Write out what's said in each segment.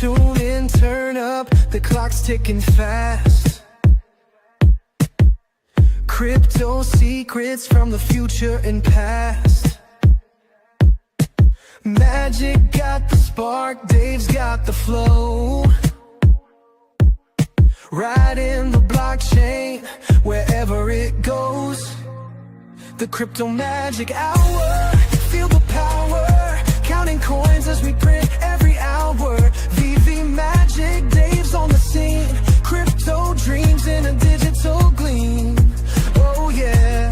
Tune in, turn up, the clock's ticking fast. Crypto secrets from the future and past. Magic got the spark, Dave's got the flow. Right in the blockchain, wherever it goes. The crypto magic hour, feel the power. Counting coins as we print every hour. VV magic, Dave's on the scene. Crypto dreams in a digital gleam. Oh yeah,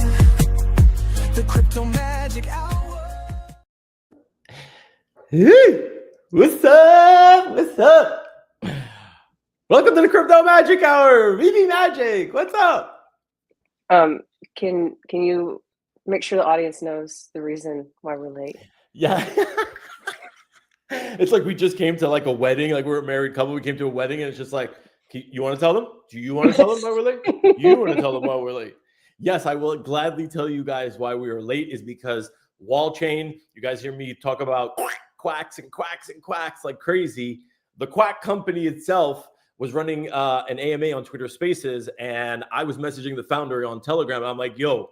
the crypto magic hour. Hey, what's up? What's up? Welcome to the Crypto Magic Hour. VV Magic, what's up? Can you make sure the audience knows the reason why we're late? Yeah. It's like we just came to like a wedding, like we're a married couple. We came to a wedding and it's just like, you want to tell them? Do you want to tell them why we're late? You want to tell them why we're late? Yes, I will gladly tell you guys why we are late is because wall chain, you guys hear me talk about quacks and quacks and quacks like crazy. The quack company itself was running an AMA on Twitter Spaces, and I was messaging the founder on Telegram. I'm like, yo,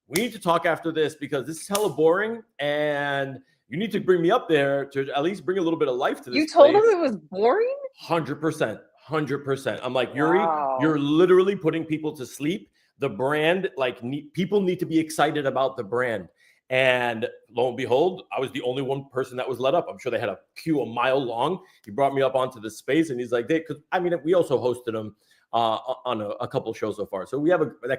we need to talk after this because this is hella boring, and you need to bring me up there to at least bring a little bit of life to this. You told him it was boring? 100%. 100%. I'm like, Yuri, Wow. You're literally putting people to sleep. The brand, like people need to be excited about the brand. And lo and behold, I was the only one person that was let up. I'm sure they had a queue a mile long. He brought me up onto the space and he's like, because I mean, we also hosted him on a couple of shows so far. So we have we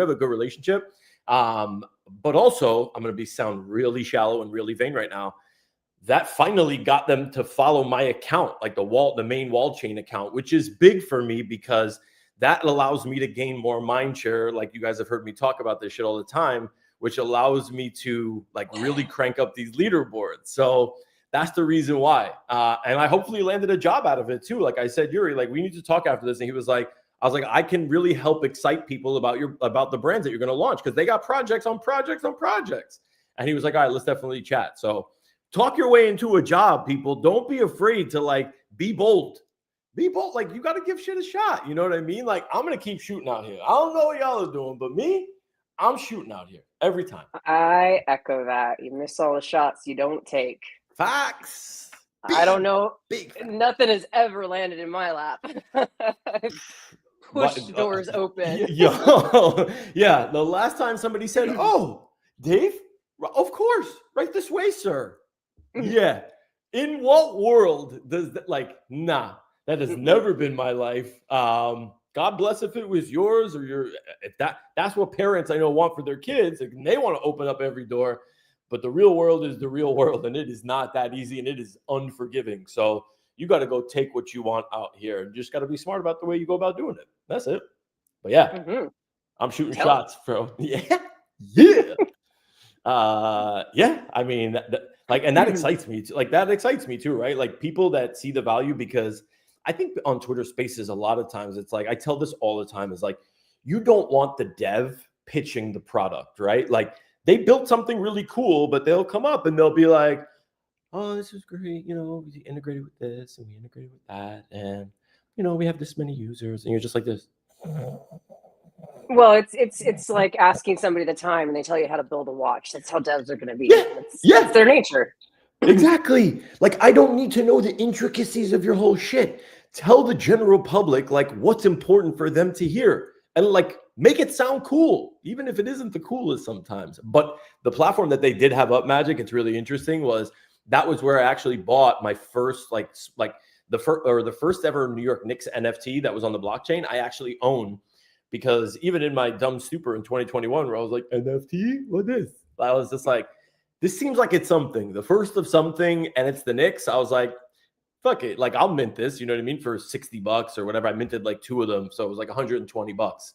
have a good relationship. But also I'm going to sound really shallow and really vain right now. That finally got them to follow my account, like the main wall chain account, which is big for me because that allows me to gain more mind share. Like you guys have heard me talk about this shit all the time, which allows me to like really crank up these leaderboards. So that's the reason why. And I hopefully landed a job out of it too. Like I said, Yuri, like we need to talk after this. And he was like, I was like, I can really help excite people about the brands that you're going to launch because they got projects on projects on projects. And he was like, all right, let's definitely chat. So talk your way into a job, people. Don't be afraid to like be bold. Be bold. Like you got to give shit a shot. You know what I mean? Like I'm going to keep shooting out here. I don't know what y'all are doing, but me, I'm shooting out here every time. I echo that. You miss all the shots you don't take. Facts. I don't know. Big facts. Nothing has ever landed in my lap. Push doors open. Yo, yeah. The last time somebody said, "Oh, Dave, of course, right this way, sir." Yeah. In what world does that nah, that has never been my life. God bless if it was yours or that's what parents I know want for their kids. And they want to open up every door, but the real world is the real world and it is not that easy and it is unforgiving. So you got to go take what you want out here and just got to be smart about the way you go about doing it. That's it. But yeah, I'm shooting shots, bro. Yeah. Yeah. Yeah. I mean, and that excites me. That excites me too, right? Like people that see the value because I think on Twitter Spaces, a lot of times it's like, I tell this all the time, is like, you don't want the dev pitching the product, right? Like they built something really cool, but they'll come up and they'll be like, oh, this is great. You know, we integrated with this and we integrated with that. And, you know, we have this many users and you're just like this. Well, it's like asking somebody the time and they tell you how to build a watch. That's how devs are going to be. Yeah. That's their nature. Exactly. Like, I don't need to know the intricacies of your whole shit. Tell the general public, like, what's important for them to hear. And, like, make it sound cool, even if it isn't the coolest sometimes. But the platform that they did have up, Magic, it's really interesting, that was where I actually bought my first, the first ever New York Knicks NFT that was on the blockchain, I actually own. Because even in my dumb stupor in 2021, where I was like, NFT? What is? I was just like, this seems like it's something, the first of something, and it's the Knicks. I was like, fuck it. Like, I'll mint this, you know what I mean? For $60 or whatever. I minted like 2 of them. So it was like $120.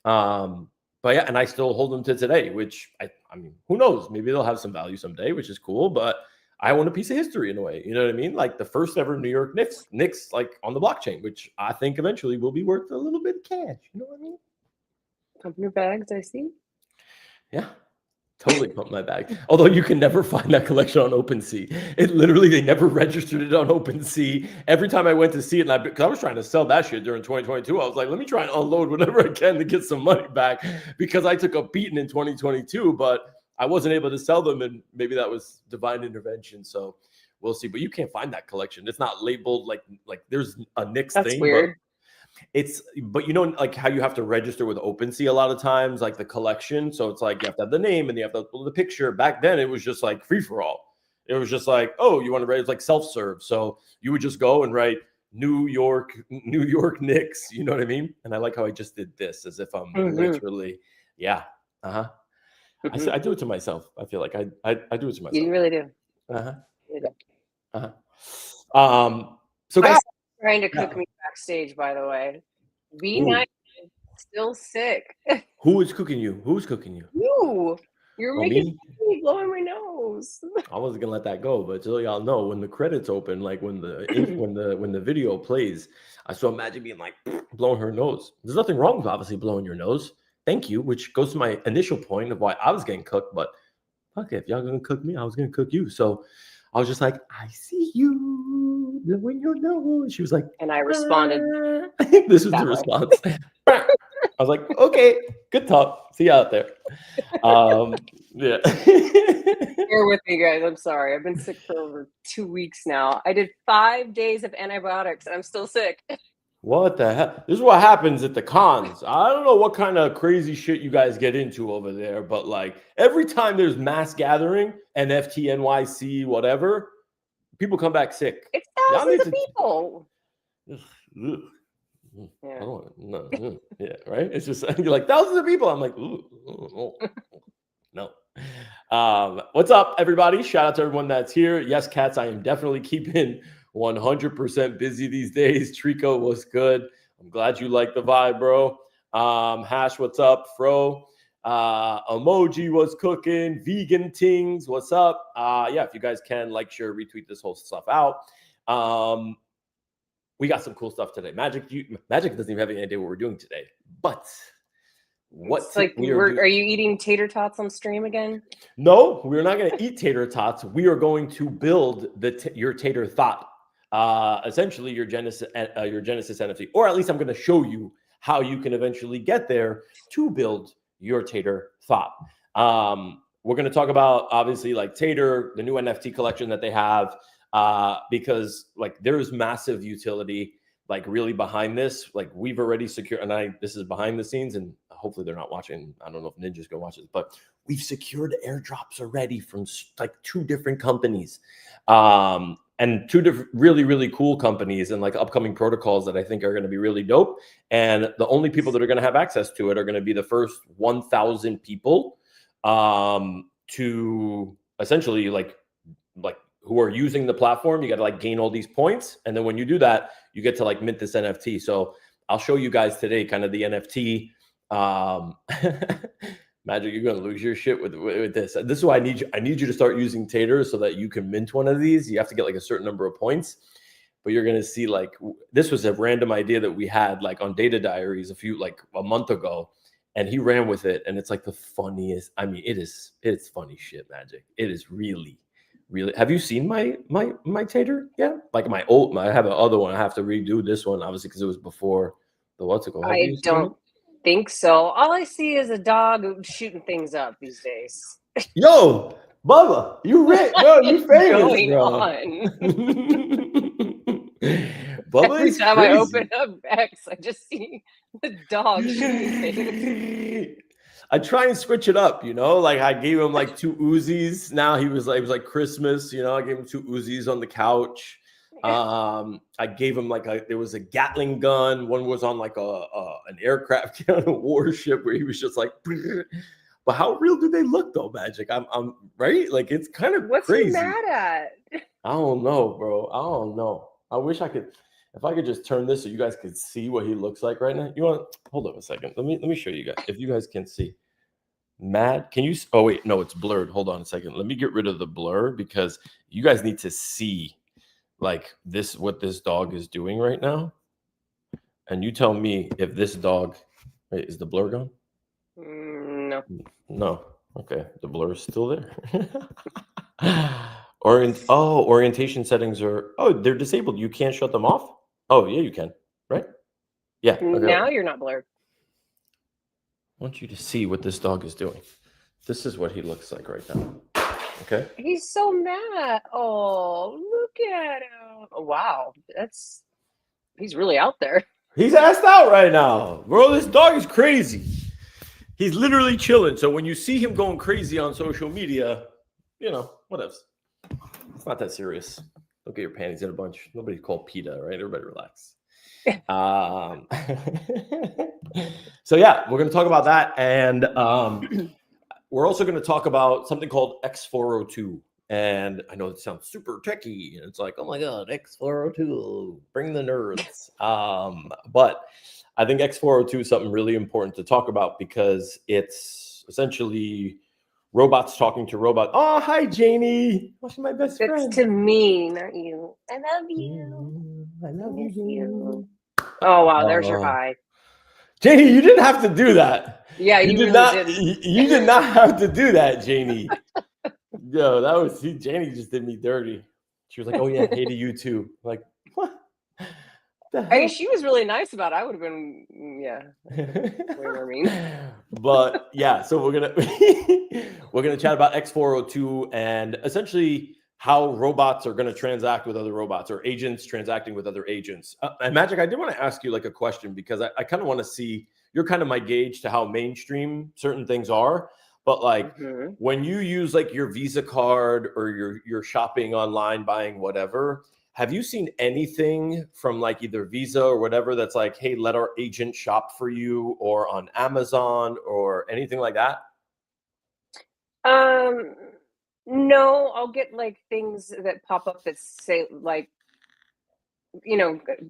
But yeah, and I still hold them to today, which I mean, who knows? Maybe they'll have some value someday, which is cool. But I own a piece of history in a way. You know what I mean? Like the first ever New York Knicks like on the blockchain, which I think eventually will be worth a little bit of cash. You know what I mean? Pump your bags, I see. Yeah. Totally pumped my bag. Although you can never find that collection on OpenSea. It literally, they never registered it on OpenSea. Every time I went to see it, and because I was trying to sell that shit during 2022, I was like, let me try and unload whatever I can to get some money back because I took a beating in 2022, but I wasn't able to sell them, and maybe that was divine intervention. So we'll see. But you can't find that collection. It's not labeled like there's a Knicks That's thing. weird. But you know, like how you have to register with OpenSea a lot of times, like the collection. So it's like you have to have the name and you have to upload the picture. Back then, it was just like free for all. It was just like, oh, you want to write? It's like self-serve. So you would just go and write New York Knicks. You know what I mean? And I like how I just did this as if I'm literally, yeah, I do it to myself. I feel like I do it to myself. You really do. So guys, trying to cook me backstage, by the way. Be nice. Still sick. Who is cooking you? Who's cooking you? You. You're making me blowing my nose. I wasn't gonna let that go, but so y'all know, when the credits open, like when the video plays, I saw Magic being like blowing her nose. There's nothing wrong with obviously blowing your nose. Thank you, which goes to my initial point of why I was getting cooked. But fuck it, if y'all gonna cook me, I was gonna cook you. So I was just like, I see you blowing your nose. She was like, and I responded. This was the response. I was like, okay, good talk. See you out there. Yeah. Bear with me, guys. I'm sorry. I've been sick for over 2 weeks now. I did 5 days of antibiotics and I'm still sick. What the hell? This is what happens at the cons. I don't know what kind of crazy shit you guys get into over there, but like every time there's mass gathering, NFT, NYC, whatever, people come back sick. It's thousands of people. Yeah, right. It's just you're like thousands of people. I'm like, no. What's up, everybody? Shout out to everyone that's here. Yes, cats, I am definitely keeping 100% busy these days. Trico, what's good? I'm glad you like the vibe, bro. Hash, what's up? Fro, Emoji was cooking. Vegan Tings, what's up? Yeah, if you guys can like, share, retweet this whole stuff out. We got some cool stuff today. Magic doesn't even have any idea what we're doing today. But what's like are you eating tater tots on stream again? No, we're not going to eat tater tots. We are going to build your Tator THOT. Essentially your Genesis NFT, or at least I'm going to show you how you can eventually get there to build your Tator THOT. We're going to talk about obviously like Tator, the new NFT collection that they have, because like there's massive utility like really behind this. Like we've already secured, and this is behind the scenes, and hopefully they're not watching. I don't know if Ninja's gonna watch this, but we've secured airdrops already from like 2 different companies. And 2 different really, really cool companies and like upcoming protocols that I think are going to be really dope. And the only people that are going to have access to it are going to be the first 1,000 people to essentially like who are using the platform. You got to like gain all these points. And then when you do that, you get to like mint this NFT. So I'll show you guys today kind of the NFT. Magic, you're gonna lose your shit with this. This is why I need you to start using Tator so that you can mint one of these. You have to get like a certain number of points, but you're gonna see like this was a random idea that we had like on Data Diaries a month ago, and he ran with it, and it's like the funniest. I mean, it's funny shit, Magic. It is really. Have you seen my Tator? Yeah, like I have another one. I have to redo this one obviously because it was before the what's it called? I don't think so. All I see is a dog shooting things up these days. Yo, Bubba, you rich, bro. You famous, going bro. On? Bubba, every time crazy. I open up X, I just see the dog shooting things. I try and switch it up, you know. Like I gave him like 2 Uzis. Now it was like Christmas, you know. I gave him 2 Uzis on the couch. I gave him there was a Gatling gun. One was on like an aircraft on a warship where he was just like. But how real do they look though, Magic? I'm right. Like it's kind of What's crazy. he mad at? I don't know, bro. I don't know. I wish I could. If I could just turn this so you guys could see what he looks like right now. You want? Hold up a second. Let me show you guys. If you guys can see. Mad, can you? Oh wait, no, it's blurred. Hold on a second. Let me get rid of the blur because you guys need to see like what this dog is doing right now. And you tell me if this dog. Wait, is the blur gone? No. No. Okay, the blur is still there. Orientation settings are, they're disabled. You can't shut them off? Oh, yeah, you can, right? Yeah. Okay. Now you're not blurred. I want you to see what this dog is doing. This is what he looks like right now. Okay. He's so mad. Oh, look at him. Oh, wow. He's really out there. He's assed out right now. Bro, this dog is crazy. He's literally chilling. So when you see him going crazy on social media, what else? It's not that serious. Don't get your panties in a bunch. Nobody's called PETA, right? Everybody relax. So yeah, we're going to talk about that. And we're also going to talk about something called x402. And I know it sounds super techie. And it's like, oh my God, x402, bring the nerds. But I think x402 is something really important to talk about because it's essentially robots talking to robots. Oh, hi, Janie. What's my best friend? It's to me, not you. I love you. I love you. Oh, wow. There's your hi. Janie, you didn't have to do that. Yeah, you did really not. didn't. You did not have to do that, Janie. Yo, Janie just did me dirty. She was like, "Oh yeah, hey to you too." Like, what? I mean, she was really nice about it. I would have been, way more mean. But yeah, so we're gonna chat about x402 and essentially how robots are gonna transact with other robots or agents transacting with other agents. And Magic, I did want to ask you like a question because I kind of want to see, you're kind of my gauge to how mainstream certain things are. But like when you use like your Visa card or you're shopping online, buying whatever, have you seen anything from like either Visa or whatever that's like, hey, let our agent shop for you, or on Amazon or anything like that? No, I'll get like things that pop up that say like,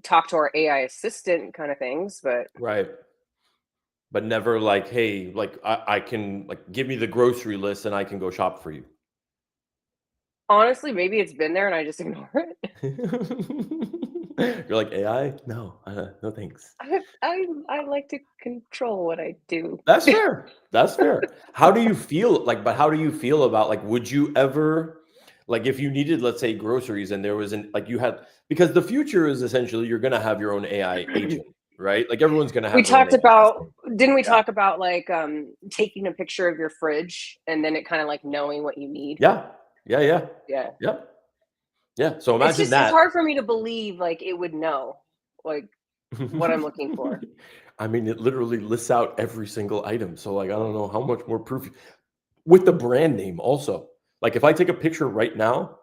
talk to our AI assistant kind of things, but Right. But never like, hey, like I can like give me the grocery list and I can go shop for you. honestly, maybe it's been there and I just ignore it. You're like, AI? No, no thanks. I like to control what I do. That's fair. That's fair. How do you feel about like, would you ever, like if you needed, let's say groceries and there was because the future is essentially you're going to have your own AI agent, right? Like everyone's going to have. We talked about, didn't we talk about like taking a picture of your fridge and then it kind of like knowing what you need? Yeah. So imagine that. It's hard for me to believe like it would know like what I'm looking for. I mean, it literally lists out every single item. So like, I don't know how much more proof with the brand name also. Like if I take a picture right now,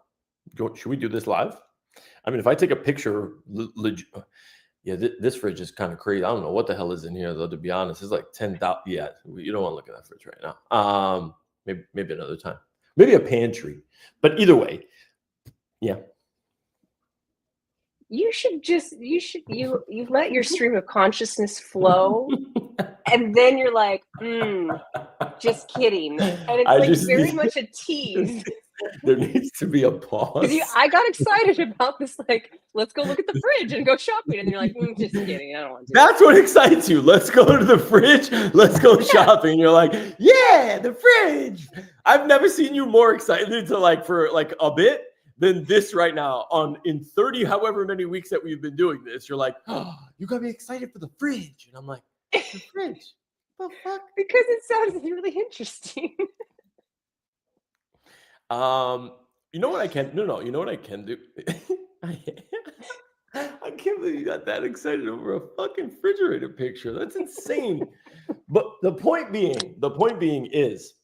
should we do this live? I mean, if I take a picture, this fridge is kind of crazy. I don't know what the hell is in here though, to be honest. It's like 10,000. Yeah, you don't want to look at that fridge right now. Maybe another time. Maybe a pantry. But either way, yeah. You let your stream of consciousness flow and then you're like, just kidding. And it's very much a tease. There needs to be a pause. I got excited about this, like, let's go look at the fridge and go shopping. And you're like, just kidding. I don't want to do That's what excites you. Let's go to the fridge. Let's go shopping. You're like, yeah, the fridge. I've never seen you more excited for a bit than this right now in 30, however many weeks that we've been doing this. You're like, oh, you got me excited for the fridge. And I'm like, the fridge? What the fuck? Because it sounds really interesting. You know what I can? No. You know what I can do? I can't believe you got that excited over a fucking refrigerator picture. That's insane. But the point being is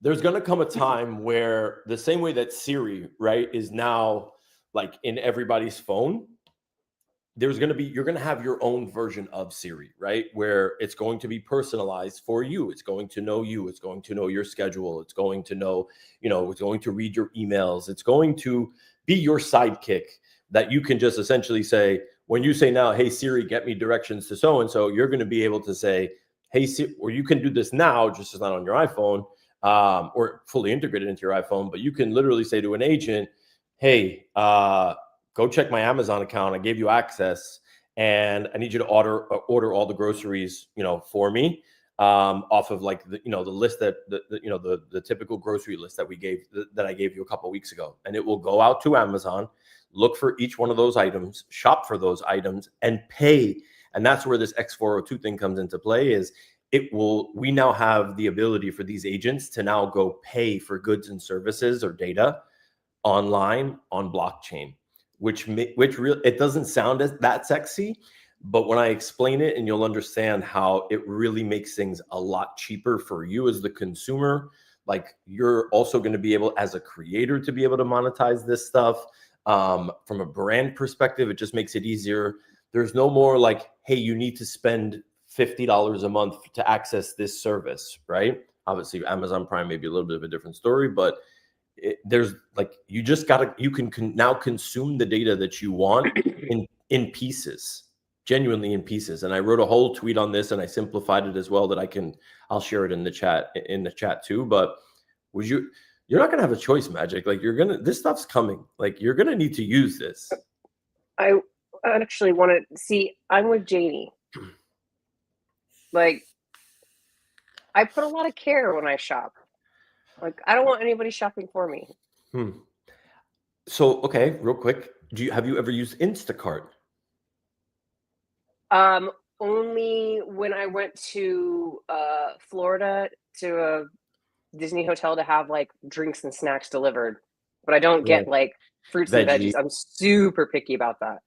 there's going to come a time where the same way that Siri, right, is now like in everybody's phone, you're going to have your own version of Siri, right? Where it's going to be personalized for you. It's going to know you. It's going to know your schedule. It's going to know, it's going to read your emails. It's going to be your sidekick that you can just essentially say, when you say now, hey, Siri, get me directions to so-and-so, you're going to be able to say, hey, Siri, or you can do this now, just as not on your iPhone, or fully integrated into your iPhone, but you can literally say to an agent, hey, go check my Amazon account. I gave you access and I need you to order all the groceries, for me. off of like the list that the typical grocery list that I gave you a couple weeks ago, and it will go out to Amazon, look for each one of those items, shop for those items, and pay. And that's where this X402 thing comes into play. Is we now have the ability for these agents to now go pay for goods and services or data online on blockchain, which it doesn't sound that sexy, but when I explain it, and you'll understand how it really makes things a lot cheaper for you as the consumer. Like, you're also going to be able, as a creator, to be able to monetize this stuff. From a brand perspective, it just makes it easier. There's no more like, hey, you need to spend $50 a month to access this service, right? Obviously, Amazon Prime may be a little bit of a different story, but there's like, you can now consume the data that you want in pieces, genuinely in pieces. And I wrote a whole tweet on this, and I simplified it as well, that I'll share it in the chat too. But you're not gonna have a choice, Magic. Like, this stuff's coming. Like, you're gonna need to use this. I actually want to see. I'm with Janie. Like, I put a lot of care when I shop. Like, I don't want anybody shopping for me. So, okay, real quick, have you ever used Instacart? Only when I went to Florida to a Disney hotel to have like drinks and snacks delivered, but I don't get like fruits and veggies. I'm super picky about that.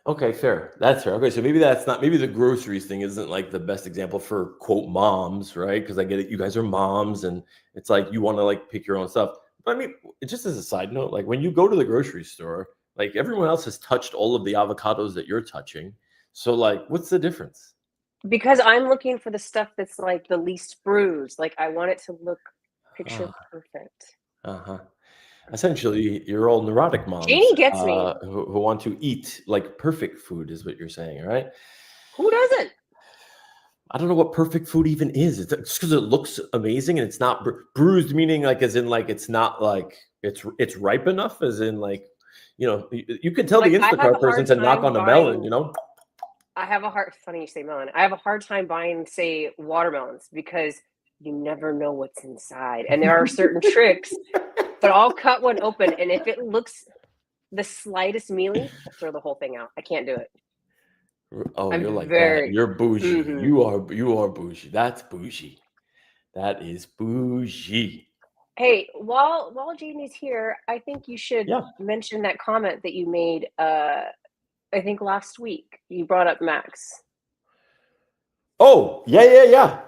Okay, fair. That's fair. Okay, so maybe the groceries thing isn't like the best example for quote moms, right? Because I get it, you guys are moms, and it's like you want to like pick your own stuff. But I mean, just as a side note, like when you go to the grocery store, like everyone else has touched all of the avocados that you're touching. So like, what's the difference? Because I'm looking for the stuff that's like the least bruised. Like, I want it to look picture perfect. Essentially, you're all neurotic moms. Janie gets me. Who want to eat like perfect food, is what you're saying, right? Who doesn't? I don't know what perfect food even is. It's just because it looks amazing and it's not bruised, meaning like as in like it's not like it's ripe enough, as in like, you can tell like, the Instacart person to knock on a melon, I have a hard, funny you say melon. I have a hard time buying, say, watermelons, because you never know what's inside. And there are certain tricks, but I'll cut one open, and if it looks the slightest mealy, I'll throw the whole thing out. I can't do it. Oh, you're like that. You're bougie. Mm-hmm. You are bougie. That's bougie. That is bougie. Hey, while Janie's here, I think you should mention that comment that you made. I think last week you brought up Max. Oh, yeah.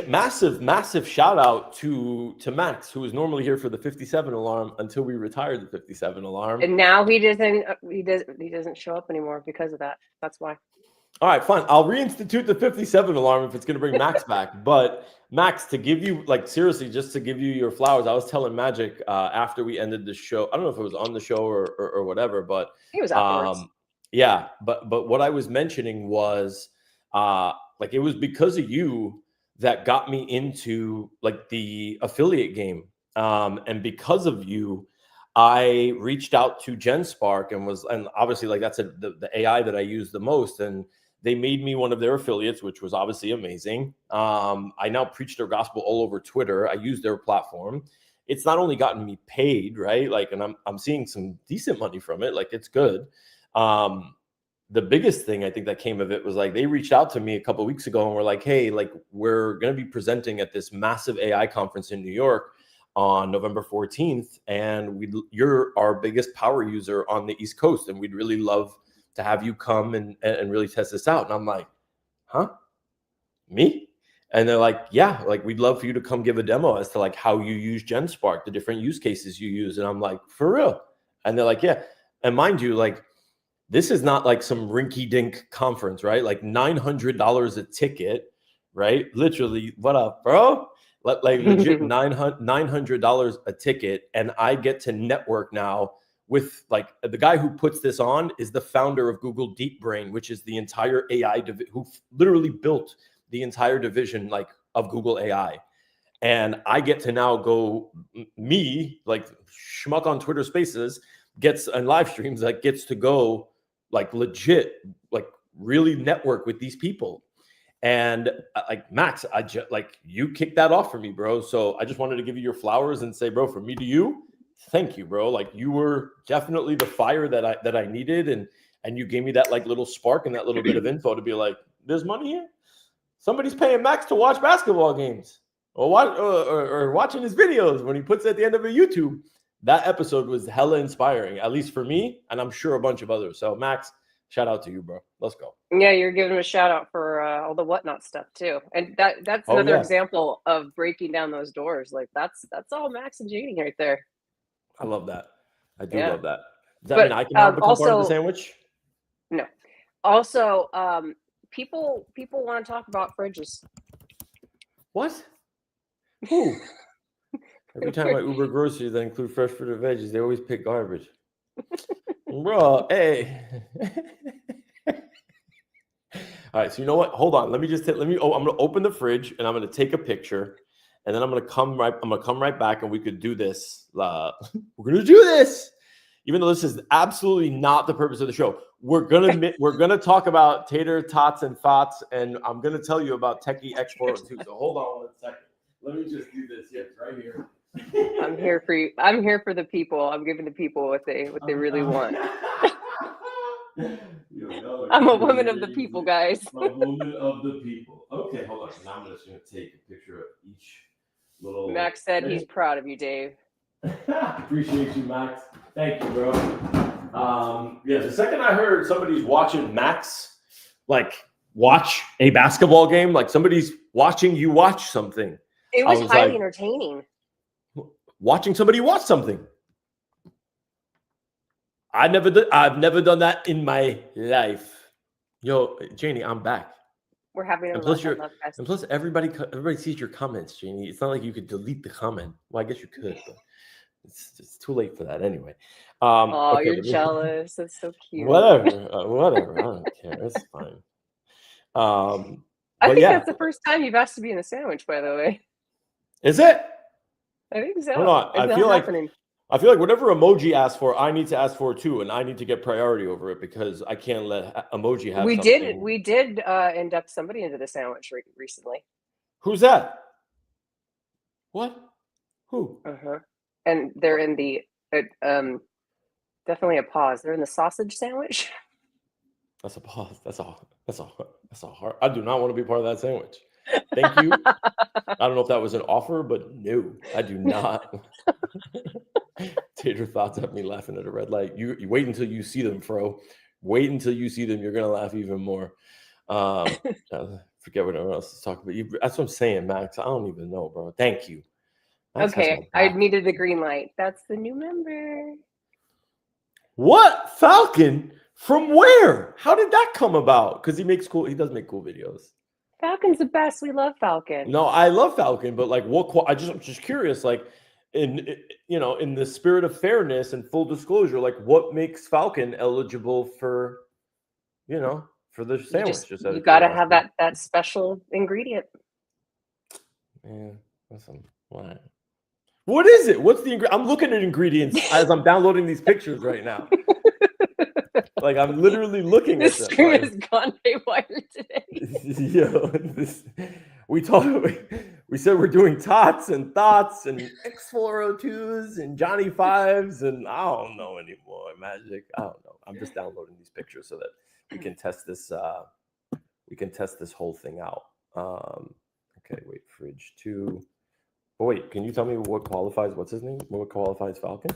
Massive shout out to Max, who was normally here for the 57 alarm until we retired the 57 alarm. And now he doesn't show up anymore because of that. That's why. All right, fine. I'll reinstitute the 57 alarm if it's going to bring Max back. But Max, to give you, like, seriously, just to give you your flowers, I was telling Magic after we ended the show. I don't know if it was on the show or whatever, but it was afterwards. Yeah, but what I was mentioning was like, it was because of you that got me into like the affiliate game, and because of you, I reached out to GenSpark and obviously like that's the AI that I use the most, and they made me one of their affiliates, which was obviously amazing. I now preach their gospel all over Twitter. I use their platform. It's not only gotten me paid, right? Like, and I'm seeing some decent money from it. Like, it's good. The biggest thing I think that came of it was like they reached out to me a couple of weeks ago and were like, hey, like, we're going to be presenting at this massive AI conference in New York on November 14th. And you're our biggest power user on the East Coast, and we'd really love to have you come and really test this out. And I'm like, huh? Me? And they're like, yeah, like, we'd love for you to come give a demo as to like how you use GenSpark, the different use cases you use. And I'm like, for real? And they're like, yeah. And mind you, like, this is not like some rinky-dink conference, right? Like $900 a ticket, right? Literally, what up, bro? Like legit $900 a ticket. And I get to network now with, like, the guy who puts this on is the founder of Google DeepBrain, which is the entire AI who literally built the entire division like of Google AI. And I get to now go, me, like schmuck on Twitter Spaces, gets and live streams, that gets to go like legit, like really network with these people. And like Max, like you kicked that off for me, bro. So I just wanted to give you your flowers and say, bro, from me to you, thank you, bro. Like you were definitely the fire that I needed, and you gave me that like little spark and that little bit of info to be like, there's money here. Somebody's paying Max to watch basketball games or watching his videos when he puts at the end of a YouTube. That episode was hella inspiring, at least for me, and I'm sure a bunch of others. So Max, shout out to you, bro. Let's go. Yeah, you're giving him a shout out for all the whatnot stuff too, and that's another example of breaking down those doors. Like that's all Max and Janie right there. I love that. I do love that. Does that But, mean I can now become also, part of the sandwich? No. Also, people want to talk about fridges. What? Who? Every time I Uber groceries that include fresh fruit or veggies, they always pick garbage. Bro, hey. All right, so you know what? Hold on. I'm gonna open the fridge and I'm gonna take a picture, and then I'm gonna come right back, and we could do this. We're gonna do this, even though this is absolutely not the purpose of the show. We're gonna talk about Tator Tots and THOTs, and I'm gonna tell you about Techie x402. So hold on 1 second. Let me just do this. Yes, right here. I'm here for you. I'm here for the people. I'm giving the people what they really want. I'm a woman of the people, guys. I'm a woman of the people. Okay, hold on. Now I'm just going to take a picture of each little. Max said he's proud of you, Dave. Appreciate you, Max. Thank you, bro. Yeah, the second I heard somebody's watching Max, like watch a basketball game, like somebody's watching you watch something. It was highly entertaining. Watching somebody watch something. I've never done that in my life. Yo, Janie, I'm back. We're having a and plus everybody sees your comments, Janie. It's not like you could delete the comment. Well, I guess you could, but it's too late for that anyway. Okay, you're jealous. That's so cute. Whatever. I don't care. It's fine. I think that's the first time you've asked to be in a sandwich, by the way. Is it? I think so. Hold on. I feel like whatever emoji asks for, I need to ask for too, and I need to get priority over it because I can't let emoji have. We did induct somebody into the sandwich recently. Who's that? What? Who? And they're in the definitely a pause. They're in the sausage sandwich. That's a pause. That's a hard. I do not want to be part of that sandwich. Thank you. I don't know if that was an offer, but no, I do not. Tater Thoughts have me laughing at a red light. You wait until you see them, Fro. Wait until you see them. You're gonna laugh even more. Forget whatever else to talk about. That's what I'm saying, Max. I don't even know, bro. Thank you. Max, okay, I needed the green light. That's the new member. What? Falcon? From where? How did that come about? Because he does make cool videos. Falcon's the best. We love Falcon. No, I love Falcon, but like, I'm just curious. Like, in the spirit of fairness and full disclosure, like, what makes Falcon eligible for, for the sandwich? You got to have that special ingredient. Yeah, listen, what is it? What's the ingredient? I'm looking at ingredients as I'm downloading these pictures right now. Like I'm literally looking at them. The stream has gone haywire today. Yo, we said we're doing TOTs and THOTs and x402s and Johnny Fives and I don't know anymore. Magic. I don't know. I'm just downloading these pictures so that we can test this. We can test this whole thing out. Okay, wait. Fridge 2. Oh, wait, can you tell me what qualifies? What's his name? What qualifies Falcon?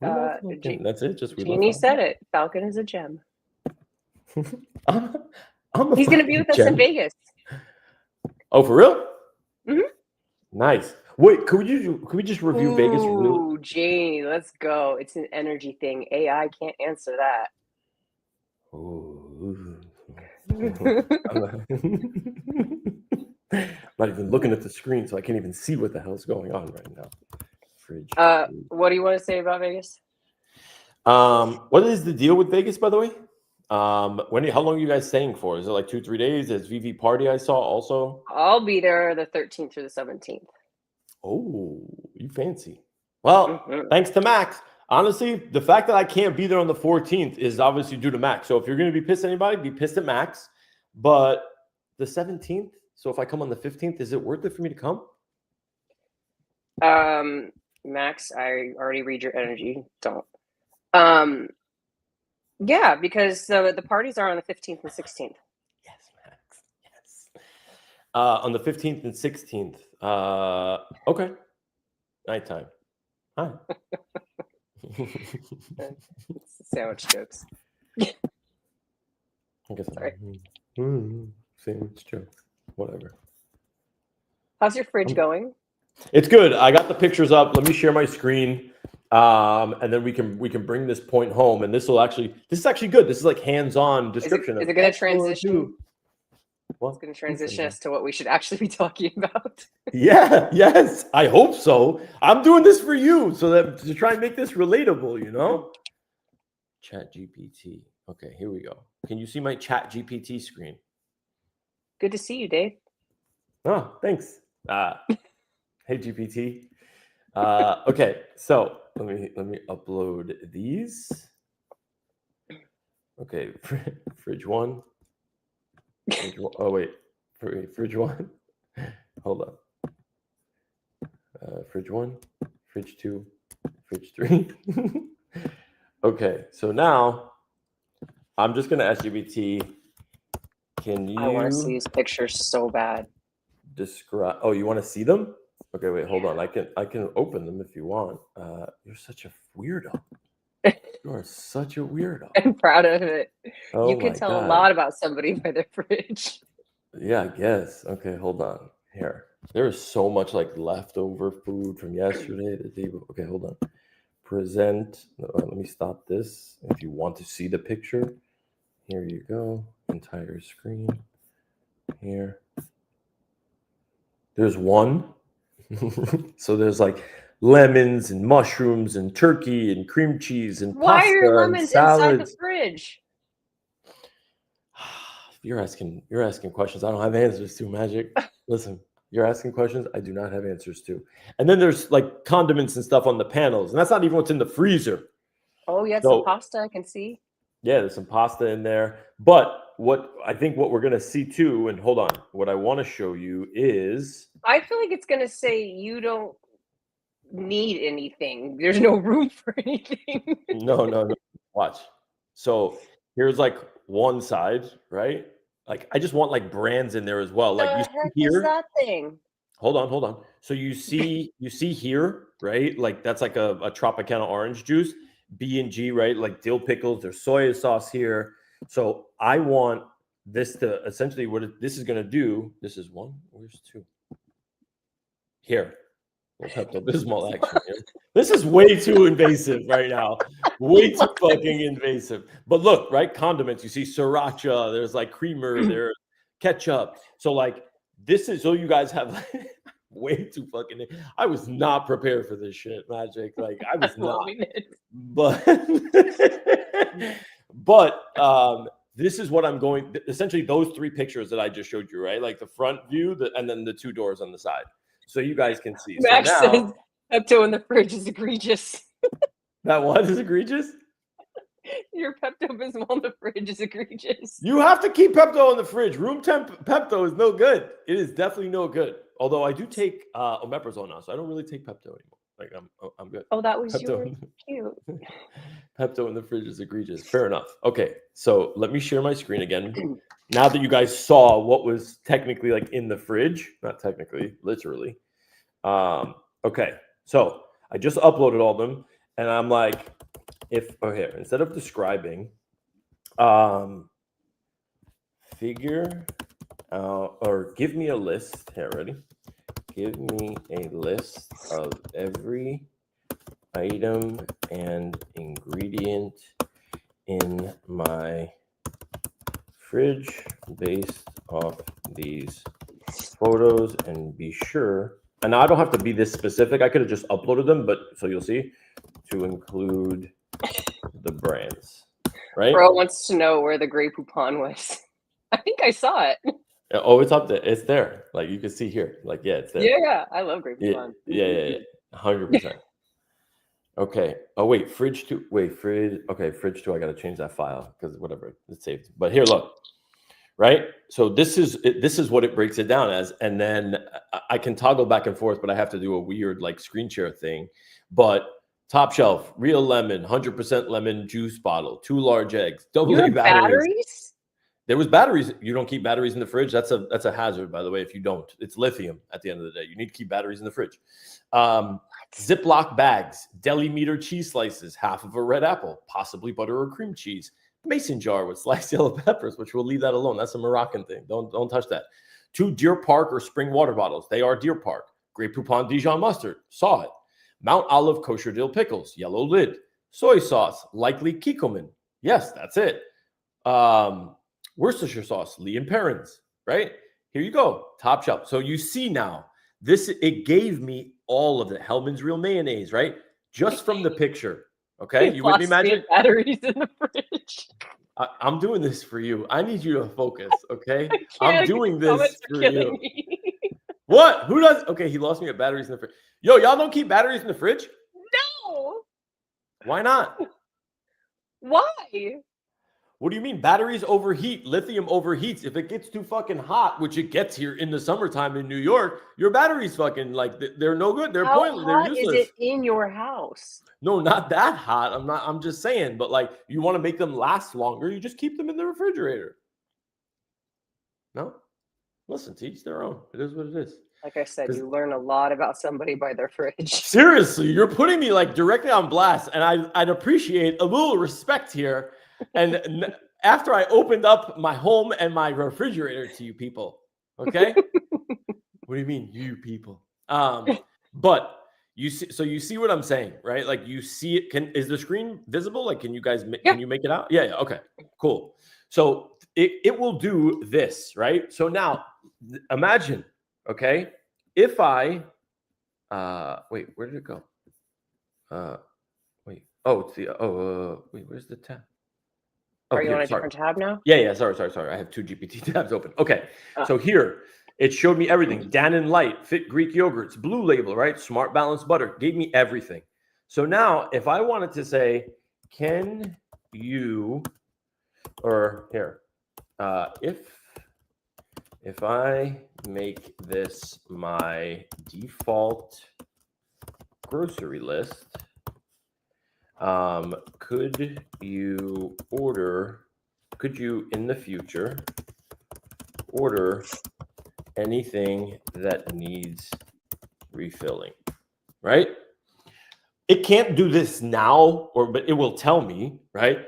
That's it. Just Jeannie said it. Falcon is a gem. He's going to be with us in Vegas. Oh, for real? Mm-hmm. Nice. Wait, could we just review Vegas? Ooh, Jeannie, let's go. It's an energy thing. AI can't answer that. Ooh. I'm not even looking at the screen, so I can't even see what the hell's going on right now. Fridge. What do you want to say about Vegas? What is the deal with Vegas, by the way? How long are you guys staying for? Is it like 2-3 days? There's VV party I saw also. I'll be there the 13th through the 17th. Oh, you fancy. Well, thanks to Max. Honestly, the fact that I can't be there on the 14th is obviously due to Max. So if you're going to be pissed at anybody, be pissed at Max. but the 17th. So if I come on the 15th, is it worth it for me to come? Max, I already read your energy. Don't. Yeah, because the parties are on the 15th and 16th. Yes, Max. Yes. On the 15th and 16th. Okay. Nighttime. Hi. Sandwich jokes. I guess Sorry. Sandwich jokes. Whatever. How's your fridge going? It's good. I got the pictures up. Let me share my screen. And then we can bring this point home. And this is actually good. This is like hands-on description. Is it going to transition? Well, it's going to transition us to what we should actually be talking about. Yeah, yes. I hope so. I'm doing this for you so that to try and make this relatable, you know? Chat GPT. Okay, here we go. Can you see my Chat GPT screen? Good to see you, Dave. Oh, thanks. Hey GPT. Okay, so let me upload these. Okay, fridge one. Oh wait, fridge one. Hold on. Fridge one, fridge two, fridge three. Okay, so now I'm just gonna ask GPT. Can you? I want to see these pictures so bad. Describe. Oh, you want to see them? Okay, wait, hold on. I can open them if you want. You're such a weirdo. You are such a weirdo. I'm proud of it. Oh, you can tell a lot about somebody by their fridge. Yeah, I guess. Okay, hold on. Here. There is so much like leftover food from yesterday. Okay, hold on. Present. Let me stop this. If you want to see the picture, here you go. Entire screen. Here. There's one. So there's like lemons and mushrooms and turkey and cream cheese and why pasta are your lemons and salads. inside the fridge? You're asking questions I don't have answers to, Magic. Listen, you're asking questions I do not have answers to. And then there's like condiments and stuff on the panels, and that's not even what's in the freezer. Oh, yeah, some pasta I can see. Yeah, there's some pasta in there. But what we're gonna see too, and hold on, what I want to show you is I feel like it's gonna say you don't need anything. There's no room for anything. No. Watch. So here's like one side, right? Like I just want like brands in there as well. Like you see here. Is that thing? Hold on. So you see here, right? Like that's like a Tropicana orange juice, B&G, right? Like dill pickles. There's soy sauce here. So I want this to essentially this is going to do. This is one. Where's two? Here. Pepto-Bismol action here. This is way too invasive right now. Way too fucking invasive. But look, right? Condiments. You see sriracha. There's like creamer. There's ketchup. So like this is so you guys have like, way too fucking. I was not prepared for this shit, Magic. Like I was not. But this is what I'm going. Essentially, those three pictures that I just showed you, right? Like the front view, and then the two doors on the side. So you guys can see. Max so now, says Pepto in the fridge is egregious. That what is egregious? Your Pepto-Bismol in the fridge is egregious. You have to keep Pepto in the fridge. Room temp Pepto is no good. It is definitely no good. Although I do take omeprazole now, so I don't really take Pepto anymore. Like I'm good. Oh, that was Pepto. Cute. Pepto in the fridge is egregious. Fair enough. Okay, so let me share my screen again. Now that you guys saw what was technically like in the fridge, not technically, literally. Okay, so I just uploaded all of them, and I'm like, instead of describing, figure out or give me a list. Here, ready? Give me a list of every item and ingredient in my fridge based off these photos, and be sure, and I don't have to be this specific. I could have just uploaded them, but so you'll see, to include the brands, right? Bro wants to know where the Grey Poupon was. I think I saw it. Oh, it's up there. It's there. Like you can see here. Like, yeah, it's there. Yeah. I love Grey Poupon. Yeah. 100%. Okay. Oh, wait. Fridge 2. Wait, fridge. Okay, fridge 2. I got to change that file because whatever. It's saved. But here, look. right? So this is what it breaks it down as. And then I can toggle back and forth, but I have to do a weird like screen share thing. But top shelf, real lemon, 100% lemon juice bottle, 2 large eggs, AA batteries. There was batteries. You don't keep batteries in the fridge. That's a hazard, by the way, if you don't. It's lithium at the end of the day. You need to keep batteries in the fridge. Ziploc bags, deli meter cheese slices, half of a red apple, possibly butter or cream cheese, mason jar with sliced yellow peppers, which we'll leave that alone. That's a Moroccan thing. Don't touch that. 2 Deer Park or spring water bottles. They are Deer Park. Grey Poupon Dijon mustard. Saw it. Mount Olive kosher dill pickles. Yellow lid. Soy sauce. Likely Kikkoman. Yes, that's it. Worcestershire sauce. Lee and Perrins. Right? Here you go. Top shelf. So you see now, it gave me all of it. Hellman's Real Mayonnaise, right? Just from the picture. Okay, you with me, Magic? Batteries in the fridge. I'm doing this for you. I need you to focus, okay? I'm doing this for you. What? Who does? Okay, he lost me at batteries in the fridge. Yo, y'all don't keep batteries in the fridge? No. Why not? Why? What do you mean? Batteries overheat. Lithium overheats. If it gets too fucking hot, which it gets here in the summertime in New York, your batteries fucking like they're no good. They're pointless. They're useless. How hot is it in your house? No, not that hot. I'm just saying, but like you want to make them last longer, you just keep them in the refrigerator. No? Listen, to each their own. It is what it is. Like I said, you learn a lot about somebody by their fridge. Seriously, you're putting me like directly on blast, and I'd appreciate a little respect here. And after I opened up my home and my refrigerator to you people, okay? What do you mean, you people? But you see, so you see what I'm saying, right? Like you see it. Is the screen visible? Like, can you guys can you make it out? Yeah. Okay. Cool. So it will do this, right? So now imagine, okay, if I wait, where did it go? Wait. Oh, it's the wait, where's the tab? Are you on a different tab now? Yeah. Sorry. I have 2 GPT tabs open. Okay. So here, it showed me everything. Dannon Light, Fit Greek yogurts, Blue Label, right? Smart Balanced Butter. Gave me everything. So now, if I wanted to say, can you, or here, if I make this my default grocery list, could you in the future order anything that needs refilling, right? It can't do this now, but it will tell me, right?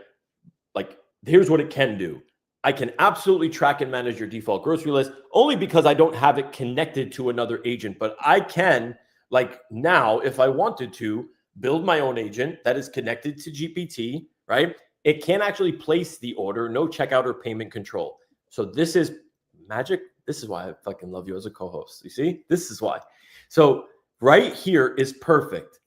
Like, here's what it can do. I can absolutely track and manage your default grocery list only because I don't have it connected to another agent, but I can, like now, if I wanted to, build my own agent that is connected to GPT, right? It can actually place the order, no checkout or payment control. So this is magic. This is why I fucking love you as a co-host. You see, this is why. So right here is perfect.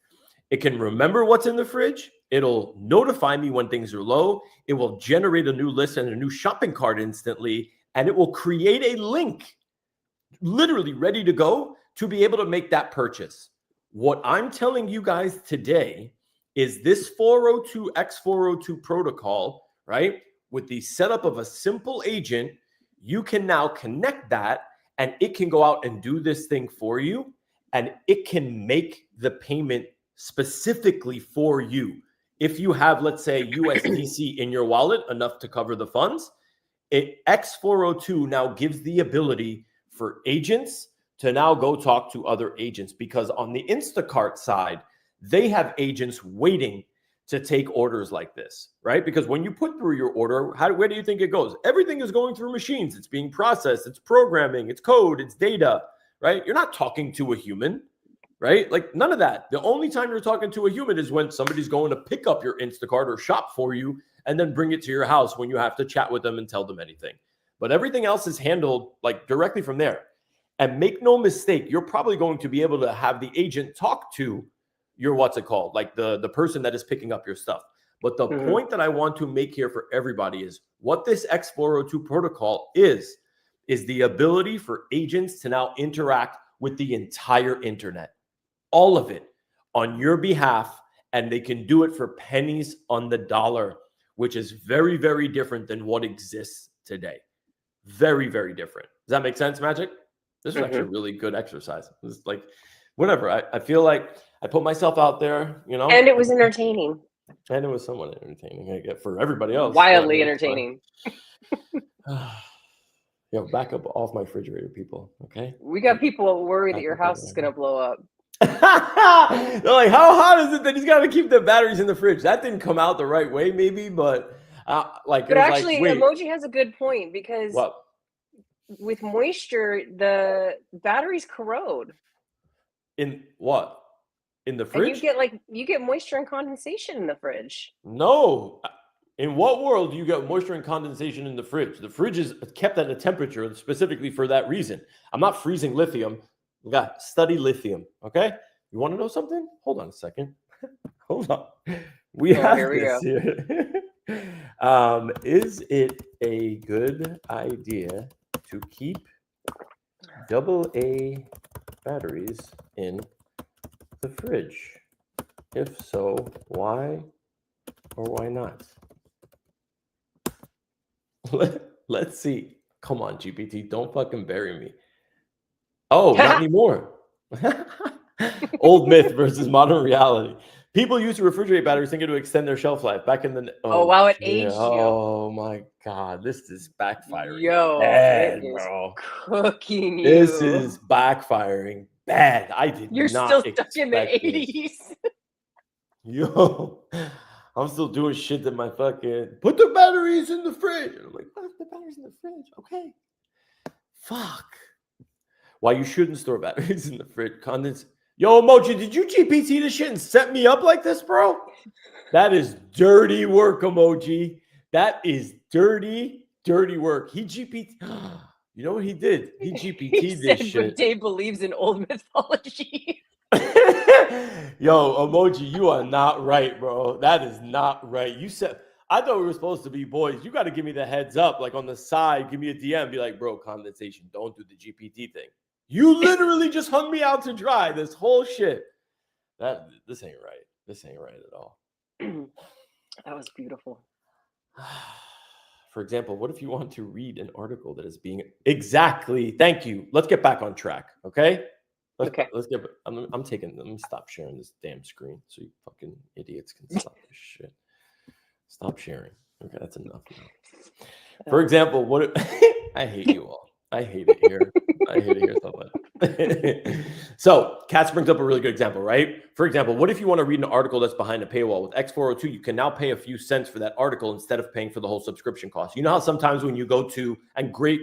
It can remember what's in the fridge. It'll notify me when things are low. It will generate a new list and a new shopping cart instantly. And it will create a link, literally ready to go to be able to make that purchase. What I'm telling you guys today is this x402 protocol, right? With the setup of a simple agent, you can now connect that and it can go out and do this thing for you. And it can make the payment specifically for you. If you have, let's say, USDC in your wallet, enough to cover the funds, X402 now gives the ability for agents to now go talk to other agents, because on the Instacart side, they have agents waiting to take orders like this, right? Because when you put through your order, where do you think it goes? Everything is going through machines. It's being processed. It's programming. It's code. It's data, right? You're not talking to a human, right? Like none of that. The only time you're talking to a human is when somebody's going to pick up your Instacart or shop for you and then bring it to your house when you have to chat with them and tell them anything. But everything else is handled like directly from there. And make no mistake, you're probably going to be able to have the agent talk to your, like the person that is picking up your stuff. But the point that I want to make here for everybody is what this X402 protocol is the ability for agents to now interact with the entire internet, all of it on your behalf. And they can do it for pennies on the dollar, which is very, very different than what exists today. Very, very different. Does that make sense, Magic? This was actually a Mhm. really good exercise. It was like, whatever. I feel like I put myself out there, you know, And it was entertaining. and it was somewhat entertaining, I guess, for everybody else. But I Wildly mean, it's fine. entertaining. Yo, back up off my refrigerator, people. Okay. We got people worried that your Back up house is going to blow up. They're like, how hot is it that he's got to keep the batteries in the fridge? That didn't come out the right way, maybe, but like, But it was actually, like, wait, Emoji has a good point because what? with moisture, the batteries corrode. In what? In the And fridge? you get moisture and condensation in the fridge. No. In what world do you get moisture and condensation in the fridge? The fridge is kept at a temperature specifically for that reason. I'm not freezing lithium. We got study lithium. Okay. You want to know something? Hold on a second. Hold on. We have Here we this go. here. Is it a good idea to keep AA batteries in the fridge? If so, why or why not? Let's see. Come on, GPT. Don't fucking bury me. Oh, not anymore. Old myth versus modern reality. People used to refrigerate batteries thinking to extend their shelf life. Back in the wow, it yeah. aged you. Oh my god, this is backfiring. Yo, bad, it is bro. cooking you. This is backfiring bad. I did You're not still stuck expect in the this. 80s. Yo, I'm still doing shit that my fucking put the batteries in the fridge. I'm like, what if the batteries in the fridge? Okay. Fuck. Why you shouldn't store batteries in the fridge. Yo, Emoji, did you GPT this shit and set me up like this, bro? That is dirty work, Emoji. That is dirty, dirty work. He GPT. You know what he did? He GPT'd this shit. Dave believes in old mythology. Yo, Emoji, you are not right, bro. That is not right. You said, I thought we were supposed to be boys. You got to give me the heads up, like on the side, give me a DM, be like, bro, condensation, don't do the GPT thing. You literally just hung me out to dry this whole shit. This ain't right. This ain't right at all. That was beautiful. For example, what if you want to read an article that is being exactly? Thank you. Let's get back on track. Okay. Let's get. I'm Let me stop sharing this damn screen so you fucking idiots can stop this shit. Stop sharing. Okay, that's enough now. For example, what if, I hate you all. I hate it here. I hate it here so much. So, Katz brings up a really good example, right? For example, what if you want to read an article that's behind a paywall? With X402, you can now pay a few cents for that article instead of paying for the whole subscription cost. You know how sometimes when you go to, and great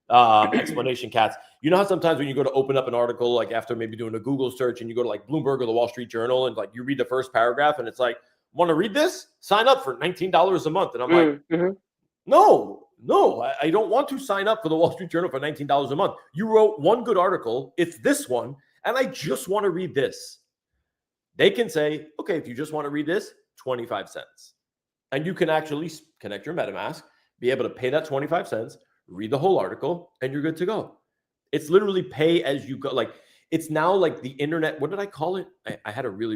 explanation, Katz. You know how sometimes when you go to open up an article, like after maybe doing a Google search, and you go to like Bloomberg or the Wall Street Journal, and like you read the first paragraph, and it's like, want to read this? Sign up for $19 a month. And I'm like, no, I don't want to sign up for the Wall Street Journal for $19 a month. You wrote one good article. It's this one. And I just want to read this. They can say, okay, if you just want to read this, 25 cents. And you can actually connect your MetaMask, be able to pay that 25 cents, read the whole article, and you're good to go. It's literally pay as you go. Like, it's now like the internet. What did I call it? I had a really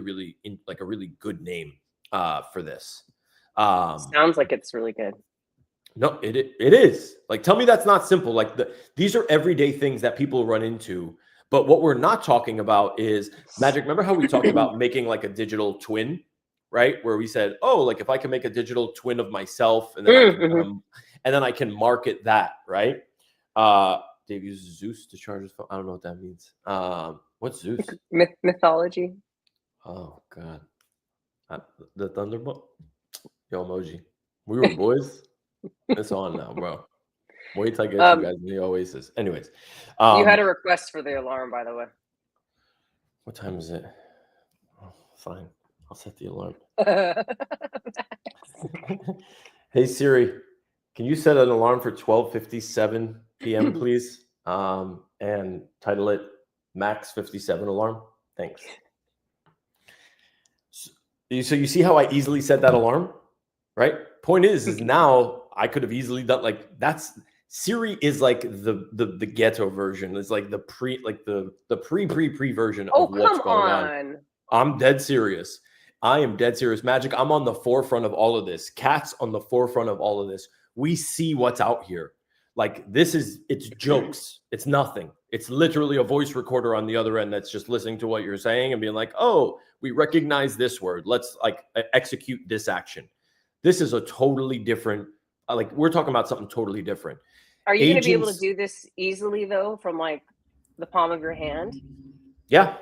good name for this. Sounds like it's really good. No, it is. Like, tell me that's not simple. Like, these are everyday things that people run into. But what we're not talking about is Magic. Remember how we talked about making like a digital twin, right? Where we said, oh, like if I can make a digital twin of myself, and then I can market that, right? Dave uses Zeus to charge his phone. I don't know what that means. What's Zeus? Mythology. Oh God, the Thunderbolt. Yo, Emoji, we were boys. It's on now, bro. Wait till I get you guys in the Oasis. Anyways, you had a request for the alarm, by the way. What time is it? Oh, fine, I'll set the alarm. Hey Siri, can you set an alarm for 12:57 p.m. please? And title it Max 57 Alarm. Thanks. So you see how I easily set that alarm, right? Point is now I could have easily done like that's Siri is like the ghetto version. It's like the pre version of what's going on. I'm dead serious. I am dead serious. Magic, I'm on the forefront of all of this. Cat's on the forefront of all of this. We see what's out here. Like it's jokes. It's nothing. It's literally a voice recorder on the other end that's just listening to what you're saying and being like, oh, we recognize this word. Let's like execute this action. This is a totally different, like we're talking about something totally different. Are you going to be able to do this easily though, from like the palm of your hand? Yeah.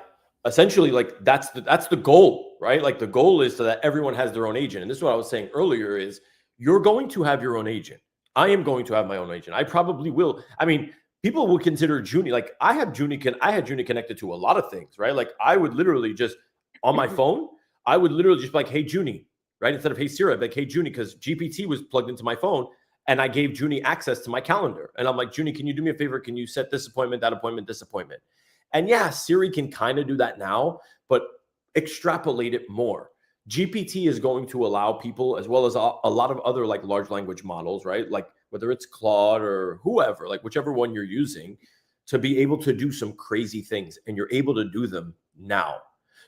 Essentially, like that's the goal, right? Like the goal is so that everyone has their own agent. And this is what I was saying earlier is you're going to have your own agent. I am going to have my own agent. I probably will. I mean, people will consider Junie, like I had Junie connected to a lot of things, right? Like I would literally just on my phone, I would literally just be like, hey, Junie, right? Instead of hey, Siri, I'd be like, hey, Junie, because GPT was plugged into my phone and I gave Junie access to my calendar. And I'm like, Junie, can you do me a favor? Can you set this appointment, that appointment, this appointment? And yeah, Siri can kind of do that now, but extrapolate it more. GPT is going to allow people, as well as a lot of other like large language models, right? Like whether it's Claude or whoever, like whichever one you're using, to be able to do some crazy things, and you're able to do them now.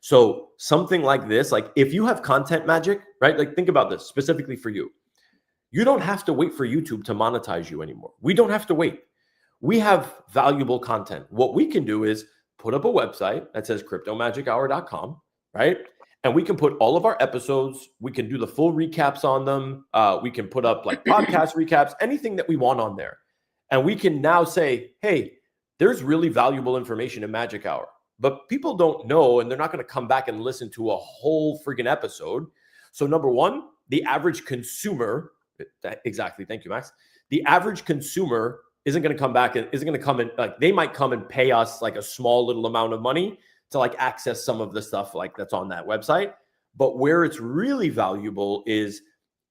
So something like this, like if you have content magic, right? Like think about this specifically for you. You don't have to wait for YouTube to monetize you anymore. We don't have to wait. We have valuable content. What we can do is put up a website that says cryptomagichour.com, right? And we can put all of our episodes. We can do the full recaps on them. We can put up like podcast recaps, anything that we want on there. And we can now say, hey, there's really valuable information in Magic Hour, but people don't know, and they're not going to come back and listen to a whole friggin' episode. So number one, the average consumer, exactly. Thank you, Max. The average consumer isn't going to come back and isn't going to come in. Like they might come and pay us like a small little amount of money to like access some of the stuff like that's on that website. But where it's really valuable is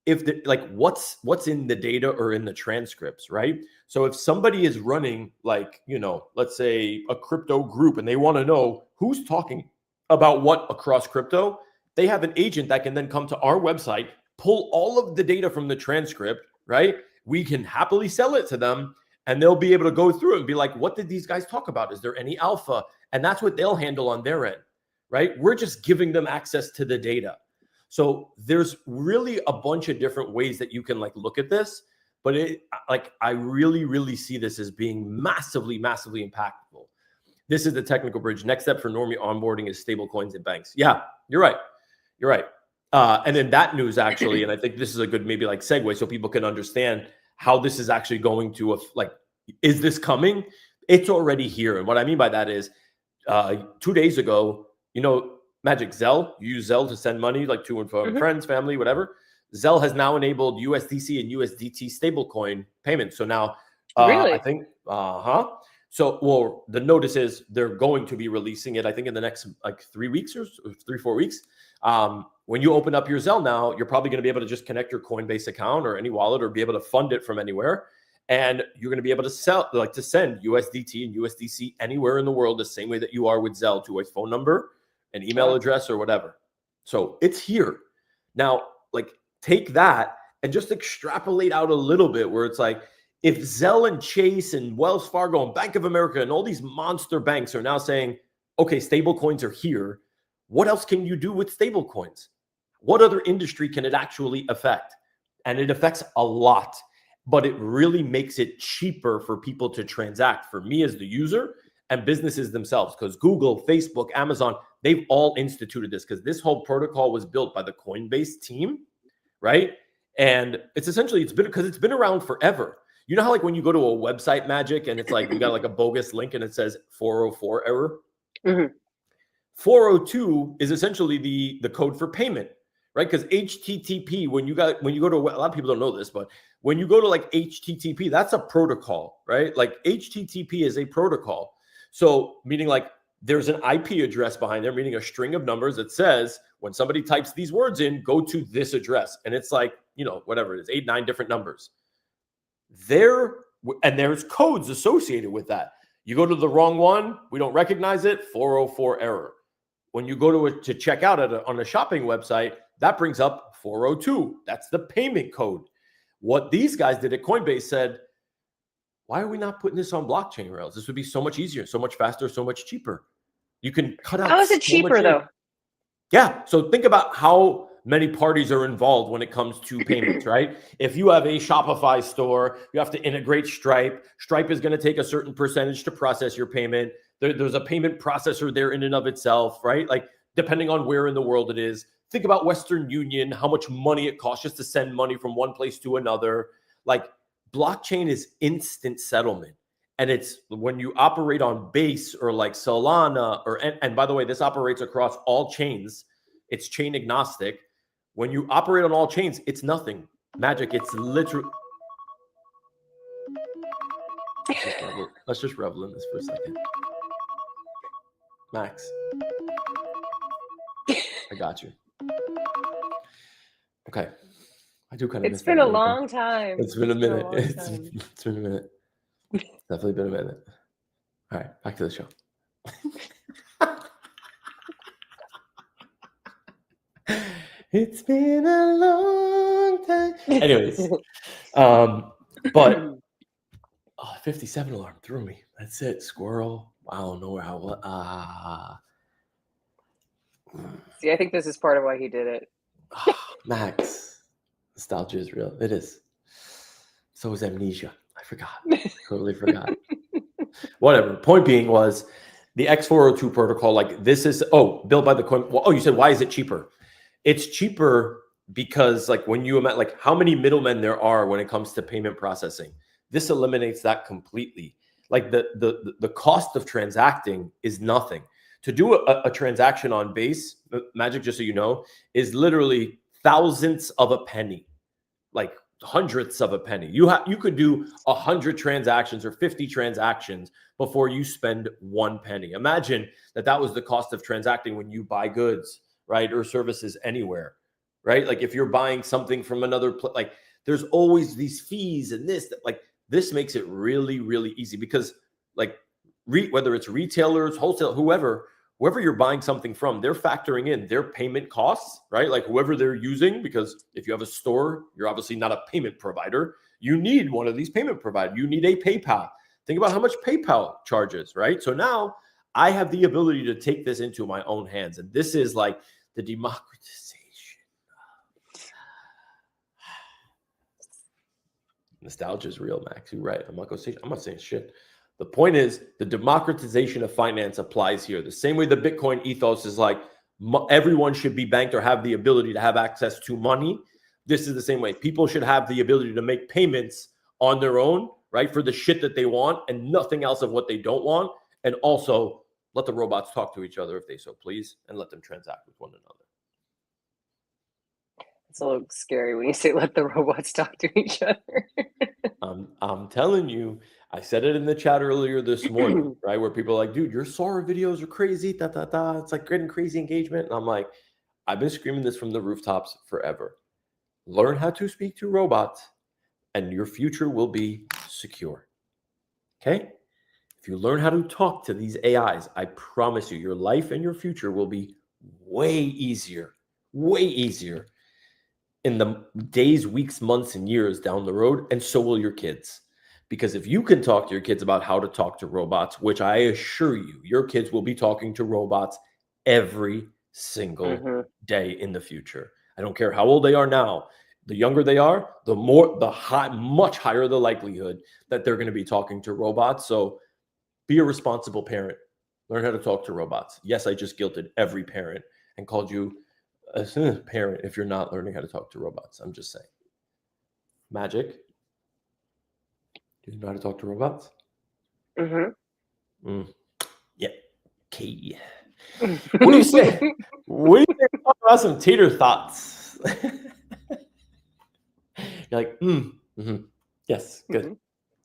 if the, like what's in the data or in the transcripts, right? So if somebody is running like, you know, let's say a crypto group and they want to know who's talking about what across crypto, they have an agent that can then come to our website, pull all of the data from the transcript, right? We can happily sell it to them. And they'll be able to go through it and be like, what did these guys talk about? Is there any alpha? And that's what they'll handle on their end, right? We're just giving them access to the data. So there's really a bunch of different ways that you can like look at this. But it, like, I really, really see this as being massively, massively impactful. This is the technical bridge. Next step for normie onboarding is stable coins and banks. Yeah, you're right. You're right. And in that news, actually, and I think this is a good maybe like segue so people can understand how this is actually going to, like, is this coming? It's already here. And what I mean by that is 2 days ago, you know, Magic Zelle, you use Zelle to send money like to and from friends, family, whatever. Zelle has now enabled USDC and USDT stablecoin payments. So now Really? I think, So, well, the notice is they're going to be releasing it, I think in the next like 3 weeks or 3-4 weeks. When you open up your Zelle now, you're probably going to be able to just connect your Coinbase account or any wallet or be able to fund it from anywhere. And you're going to be able to send USDT and USDC anywhere in the world the same way that you are with Zelle to a phone number, an email address, or whatever. So it's here. Now, like, take that and just extrapolate out a little bit where it's like, if Zelle and Chase and Wells Fargo and Bank of America and all these monster banks are now saying, okay, stable coins are here, what else can you do with stable coins? What other industry can it actually affect? And it affects a lot, but it really makes it cheaper for people to transact, for me as the user and businesses themselves, because Google, Facebook, Amazon, they've all instituted this because this whole protocol was built by the Coinbase team, right? And it's essentially, it's been around forever. You know how like when you go to a website, Magic, and it's like you got like a bogus link and it says 404 error? 402 is essentially the code for payment, right? Because HTTP, when you go to a lot of people don't know this, but when you go to like HTTP, that's a protocol, right? Like HTTP is a protocol. So meaning like there's an IP address behind there, meaning a string of numbers that says when somebody types these words in, go to this address. And it's like, you know, whatever it is, 8, 9 different numbers. And there's codes associated with that. You go to the wrong one, we don't recognize it, 404 error. When you go to check out on a shopping website, that brings up 402. That's the payment code. What these guys did at Coinbase said, why are we not putting this on blockchain rails? This would be so much easier, so much faster, so much cheaper. You can cut out. How is it cheaper though? Yeah. So think about how many parties are involved when it comes to payments, right? If you have a Shopify store, you have to integrate Stripe. Stripe is going to take a certain percentage to process your payment. There's a payment processor there in and of itself, right? Like depending on where in the world it is. Think about Western Union, how much money it costs just to send money from one place to another. Like blockchain is instant settlement. And it's when you operate on Base or like Solana, and by the way, this operates across all chains. It's chain agnostic. When you operate on all chains, it's nothing. Magic, it's literally. Let's just revel in this for a second. Max, I got you. Okay. I do kind of. It's been a long time. It's been a minute. It's been a minute. Definitely been a minute. All right, back to the show. It's been a long time. Anyways, but 57 alarm threw me. That's it. Squirrel. I don't know how. See, I think this is part of why he did it. Max, nostalgia is real. It is. So is amnesia. I forgot. Totally forgot. Whatever. Point being was the x402 protocol, like this is, built by the coin. Well, you said, why is it cheaper? It's cheaper because like when you imagine like how many middlemen there are when it comes to payment processing, this eliminates that completely. Like the cost of transacting is nothing. To do a transaction on Base, Magic, just so you know, is literally thousandths of a penny, like hundredths of a penny. You could do 100 transactions or 50 transactions before you spend 1 penny. Imagine that was the cost of transacting when you buy goods, right, or services anywhere, right? Like if you're buying something from another place, like there's always these fees and this makes it really, really easy because like whether it's retailers, wholesale, whoever you're buying something from, they're factoring in their payment costs, right? Like whoever they're using, because if you have a store, you're obviously not a payment provider. You need one of these payment providers. You need a PayPal. Think about how much PayPal charges, right? So now I have the ability to take this into my own hands. And this is like the democratization. Nostalgia is real, Max. You're right. I'm not saying shit. The point is the democratization of finance applies here. The same way the Bitcoin ethos is like everyone should be banked or have the ability to have access to money. This is the same way. People should have the ability to make payments on their own, right? For the shit that they want and nothing else of what they don't want. And also let the robots talk to each other if they so please and let them transact with one another. It's a little scary when you say let the robots talk to each other. I'm telling you, I said it in the chat earlier this morning, right? Where people are like, dude, your Sora videos are crazy. It's like getting crazy engagement. And I'm like, I've been screaming this from the rooftops forever. Learn how to speak to robots and your future will be secure. Okay? If you learn how to talk to these AIs, I promise you, your life and your future will be way easier in the days, weeks, months, and years down the road, and so will your kids. Because if you can talk to your kids about how to talk to robots, which I assure you, your kids will be talking to robots every single day in the future. I don't care how old they are now. The younger they are, much higher the likelihood that they're going to be talking to robots. So be a responsible parent. Learn how to talk to robots. Yes, I just guilted every parent and called you a parent if you're not learning how to talk to robots. I'm just saying. Magic. Do you know how to talk to robots? Yeah. Okay. What do you say? What do you say about some Tator Tots? You're like, yes, good.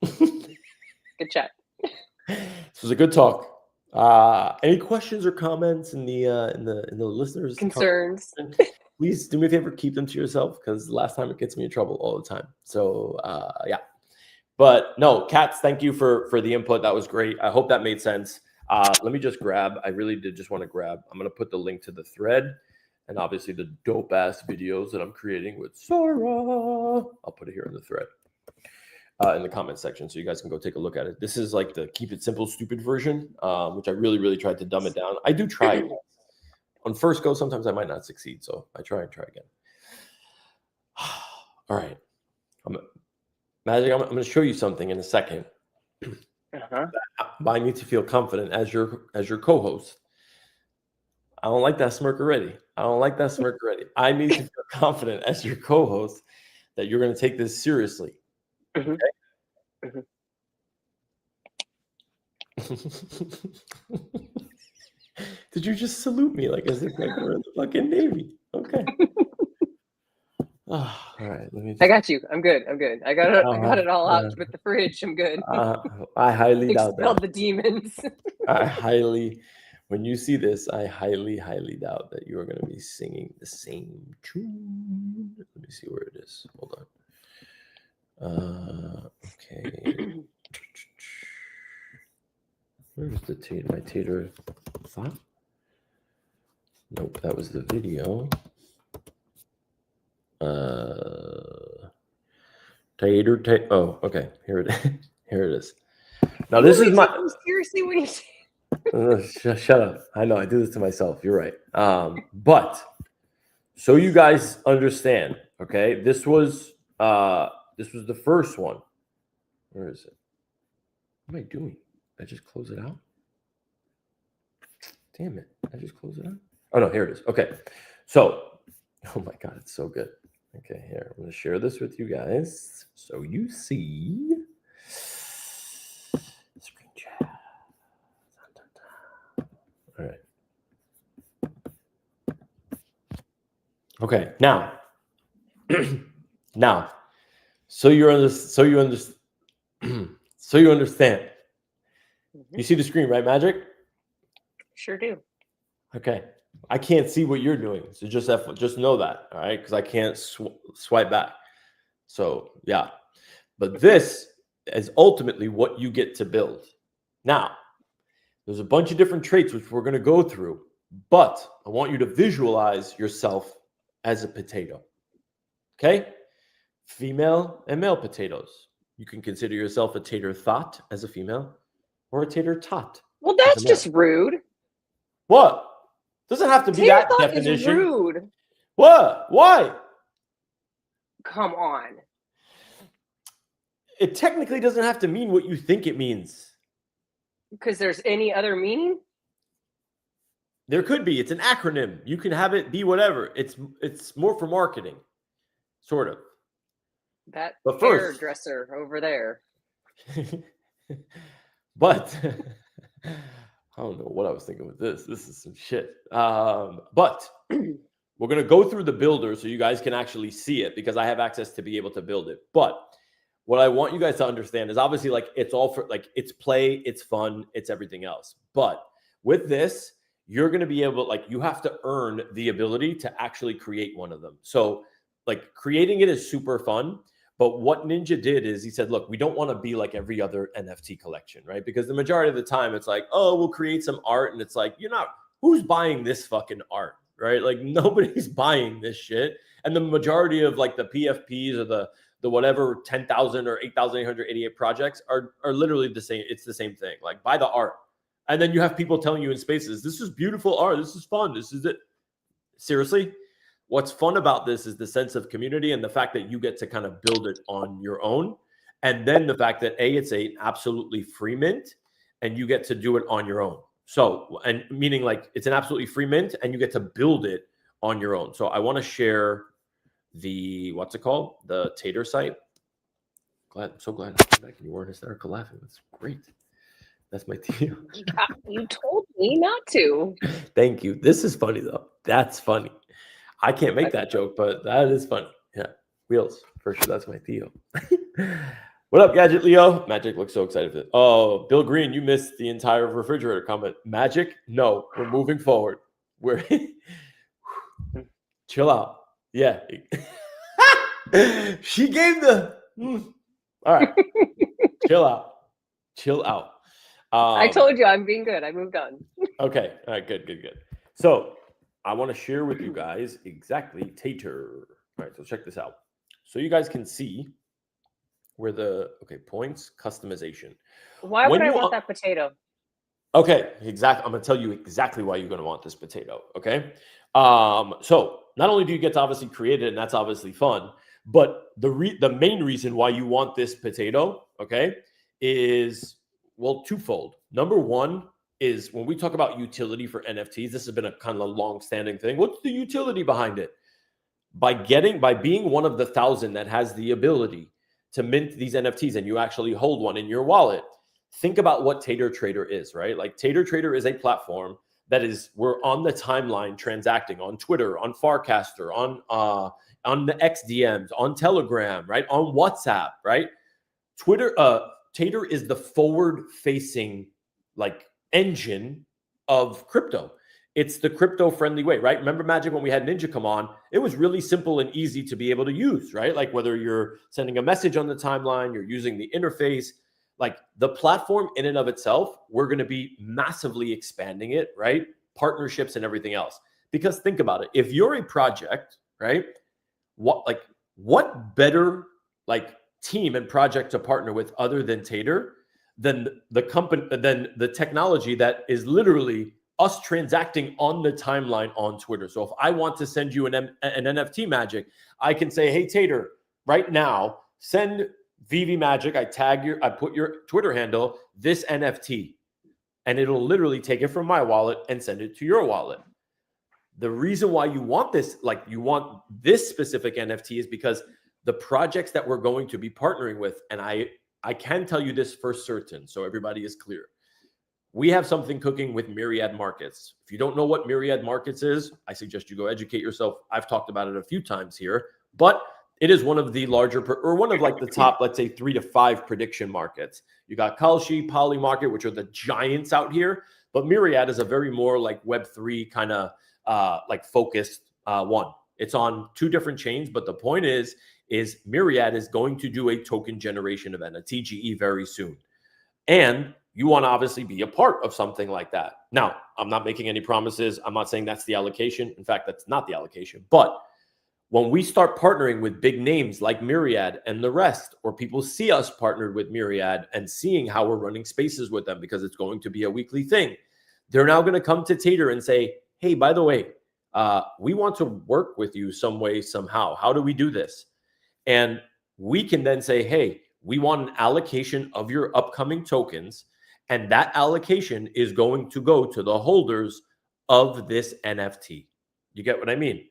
Good chat. This was a good talk. Any questions or comments in the listeners' concerns? Please do me a favor, keep them to yourself because last time it gets me in trouble all the time. So yeah. But no, Katz, thank you for the input. That was great. I hope that made sense. Let me just grab. I really did just want to grab. I'm going to put the link to the thread and obviously the dope ass videos that I'm creating with Sora. I'll put it here in the thread. In the comment section so you guys can go take a look at it. This is like the keep it simple, stupid version, which I really, really tried to dumb it down. I do try. on first go, sometimes I might not succeed. So I try and try again. All right. Magic, I'm going to show you something in a second. But I need to feel confident as your co-host. I don't like that smirk already. I need to feel confident as your co-host that you're going to take this seriously. Okay? Did you just salute me like as if like we're in the fucking Navy? Okay. All right. I got you. I'm good. I got it all out with the fridge. I'm good. I highly doubt that. Expelled the demons. When you see this, I highly doubt that you are going to be singing the same tune. Let me see where it is. Hold on. Okay. Where's my Tator THOT? Nope, that was the video. Tator. Oh, okay. Here it is. Now this is my. Seriously, what are you saying? Shut up. I know I do this to myself. You're right. But so you guys understand, okay? This was the first one. Where is it? What am I doing? Did I just close it out? Damn it. Did I just close it out? Oh no, here it is. Okay. So, oh my God, it's so good. Okay, here. I'm going to share this with you guys so you see. Screen chat. All right. Okay, now, so you understand. You see the screen, right, Magic? Sure do. Okay. I can't see what you're doing, so just know that, all right? Because I can't swipe back. So yeah, but this is ultimately what you get to build. Now, there's a bunch of different traits which we're going to go through, but I want you to visualize yourself as a potato. Okay, female and male potatoes. You can consider yourself a Tator THOT as a female, or a Tator Tot. Well, that's just rude. What? Doesn't have to be that definition. Is rude. What? Why? Come on. It technically doesn't have to mean what you think it means. Because there's any other meaning? There could be. It's an acronym. You can have it be whatever. It's more for marketing, sort of. That hairdresser over there. But I don't know what I was thinking with this. This is some shit. But we're going to go through the builder so you guys can actually see it because I have access to be able to build it. But what I want you guys to understand is obviously like it's all for like it's play, it's fun, it's everything else. But with this, you're going to be able like you have to earn the ability to actually create one of them. So like creating it is super fun. But what Ninja did is he said, look, we don't want to be like every other NFT collection, right? Because the majority of the time it's like, oh, we'll create some art. And it's like, who's buying this fucking art, right? Like nobody's buying this shit. And the majority of like the PFPs or the whatever 10,000 or 8,888 projects are literally the same. It's the same thing. Like buy the art. And then you have people telling you in spaces, this is beautiful art. This is fun. This is it. Seriously? What's fun about this is the sense of community and the fact that you get to kind of build it on your own. And then the fact that it's a absolutely free mint and you get to do it on your own. So, and meaning like it's an absolutely free mint and you get to build it on your own. So I want to share the, what's it called? The Tator site. I'm so glad I came back and you weren't hysterical laughing. That's great. That's my deal. You told me not to. Thank you. This is funny though. That's funny. I can't make that joke, but that is funny. Yeah. Wheels, for sure. That's my Theo. What up, Gadget Leo? Magic looks so excited for this. Oh, Bill Green, you missed the entire refrigerator comment. Magic? No, we're moving forward. We're chill out. Yeah. She gave the all right. Chill out. Chill out. I told you I'm being good. I moved on. Okay. All right, good. So I want to share with you guys exactly Tator. All right, so check this out. So you guys can see where the points customization. Why would I want that potato? Okay, exactly. I'm going to tell you exactly why you're going to want this potato. Okay. So not only do you get to obviously create it, and that's obviously fun, but the main reason why you want this potato, okay, is, well, twofold. Number one is when we talk about utility for NFTs, this has been a kind of long-standing thing. What's the utility behind it? By being one of the 1,000 that has the ability to mint these NFTs and you actually hold one in your wallet, think about what TatorTrader is, right? Like TatorTrader is a platform that is, we're on the timeline transacting on Twitter, on Farcaster, on the XDMs, on Telegram, right? On WhatsApp, right? Tator is the forward-facing like engine of crypto. It's the crypto-friendly way, right? Remember Magic when we had Ninja come on? It was really simple and easy to be able to use, right? Like whether you're sending a message on the timeline, you're using the interface, like the platform in and of itself, we're going to be massively expanding it, right? Partnerships and everything else. Because think about it. If you're a project, right? What better like team and project to partner with other than Tator than the company, than the technology that is literally us transacting on the timeline on Twitter. So if I want to send you an NFT Magic, I can say, hey, Tator, right now, send VV Magic. I put your Twitter handle, this NFT, and it'll literally take it from my wallet and send it to your wallet. The reason why you want this, like you want this specific NFT, is because the projects that we're going to be partnering with, and I can tell you this for certain, so everybody is clear. We have something cooking with Myriad Markets. If you don't know what Myriad Markets is, I suggest you go educate yourself. I've talked about it a few times here, but it is one of the larger, or one of like the top, let's say 3 to 5 prediction markets. You got Kalshi, Poly Market, which are the giants out here, but Myriad is a very more like Web3 kind of like focused one. It's on 2 different chains, but the point is Myriad is going to do a token generation event, a TGE, very soon. And you want to obviously be a part of something like that. Now, I'm not making any promises. I'm not saying that's the allocation. In fact, that's not the allocation. But when we start partnering with big names like Myriad and the rest, or people see us partnered with Myriad and seeing how we're running spaces with them because it's going to be a weekly thing, they're now going to come to Tator and say, hey, by the way, we want to work with you some way, somehow. How do we do this? And we can then say, hey, we want an allocation of your upcoming tokens, and that allocation is going to go to the holders of this NFT. You get what I mean?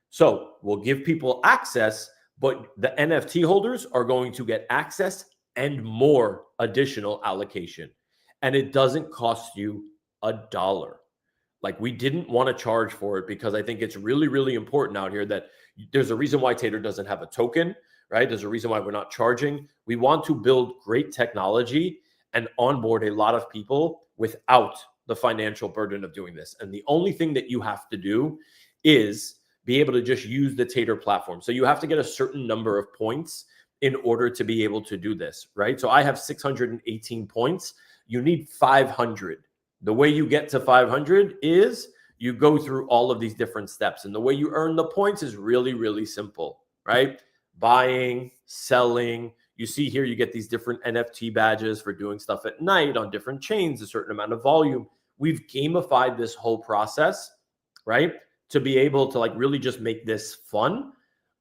So we'll give people access, but the NFT holders are going to get access and more additional allocation. And it doesn't cost you $1. Like, we didn't want to charge for it because I think it's really, really important out here that there's a reason why Tator doesn't have a token, right? There's a reason why we're not charging. We want to build great technology and onboard a lot of people without the financial burden of doing this. And the only thing that you have to do is be able to just use the Tator platform. So you have to get a certain number of points in order to be able to do this, right? So I have 618 points. You need 500. The way you get to 500 is you go through all of these different steps. And the way you earn the points is really, really simple, right? Buying, selling. You see here, you get these different NFT badges for doing stuff at night on different chains, a certain amount of volume. We've gamified this whole process, right? To be able to like really just make this fun,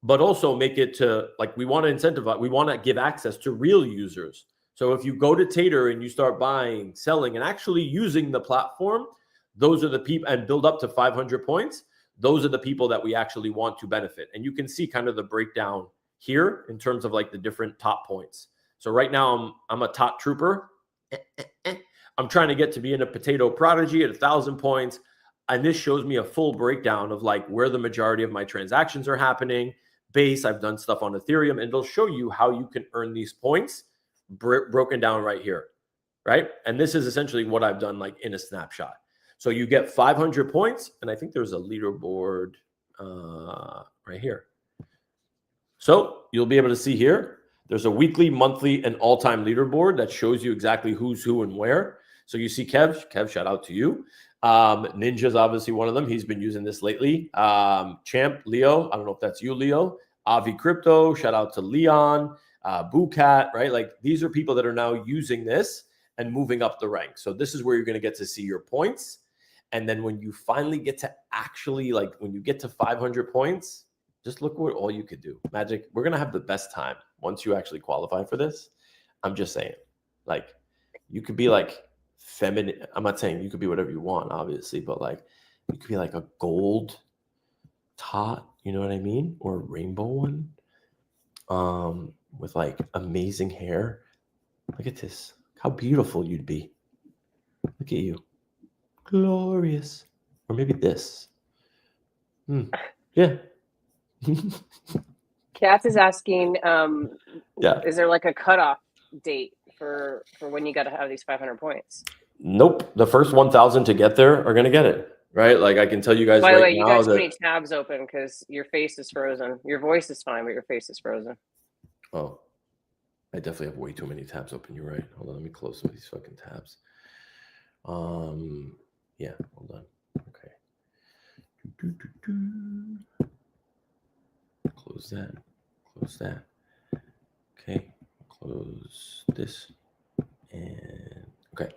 but also make it to like, we want to incentivize, we want to give access to real users. So if you go to Tator and you start buying, selling, and actually using the platform, those are the people, and build up to 500 points. Those are the people that we actually want to benefit. And you can see kind of the breakdown here in terms of like the different top points. So right now I'm a THOT trooper. I'm trying to get to be in a potato prodigy at 1,000 points. And this shows me a full breakdown of like where the majority of my transactions are happening. Base, I've done stuff on Ethereum, and it'll show you how you can earn these points broken down right here, right? And this is essentially what I've done like in a snapshot. So you get 500 points, and I think there's a leaderboard right here. So you'll be able to see here, there's a weekly, monthly, and all-time leaderboard that shows you exactly who's who and where. So you see Kev, shout out to you. Ninja's obviously one of them. He's been using this lately. Champ, Leo, I don't know if that's you, Leo. Avi Crypto, shout out to Leon. Boocat, right? Like, these are people that are now using this and moving up the ranks. So this is where you're going to get to see your points. And then when you finally get to actually, like when you get to 500 points, just look what all you could do. Magic, we're going to have the best time once you actually qualify for this. I'm just saying, like, you could be like feminine. I'm not saying you could be whatever you want, obviously, but like you could be like a gold THOT, you know what I mean? Or a rainbow one with like amazing hair. Look at this. How beautiful you'd be. Look at you. Glorious. Or maybe this. Yeah. Katz is asking, Yeah. is there like a cutoff date for when you got to have these 500 points? Nope. The first 1,000 to get there are going to get it, right? Like I can tell you guys By the way, now you guys that... need tabs open because your face is frozen. Your voice is fine, but your face is frozen. Oh, I definitely have way too many tabs open. You're right. Hold on. Let me close some of these fucking tabs. Yeah, hold on. Okay. Close that. Close that. Okay. Close this. And okay.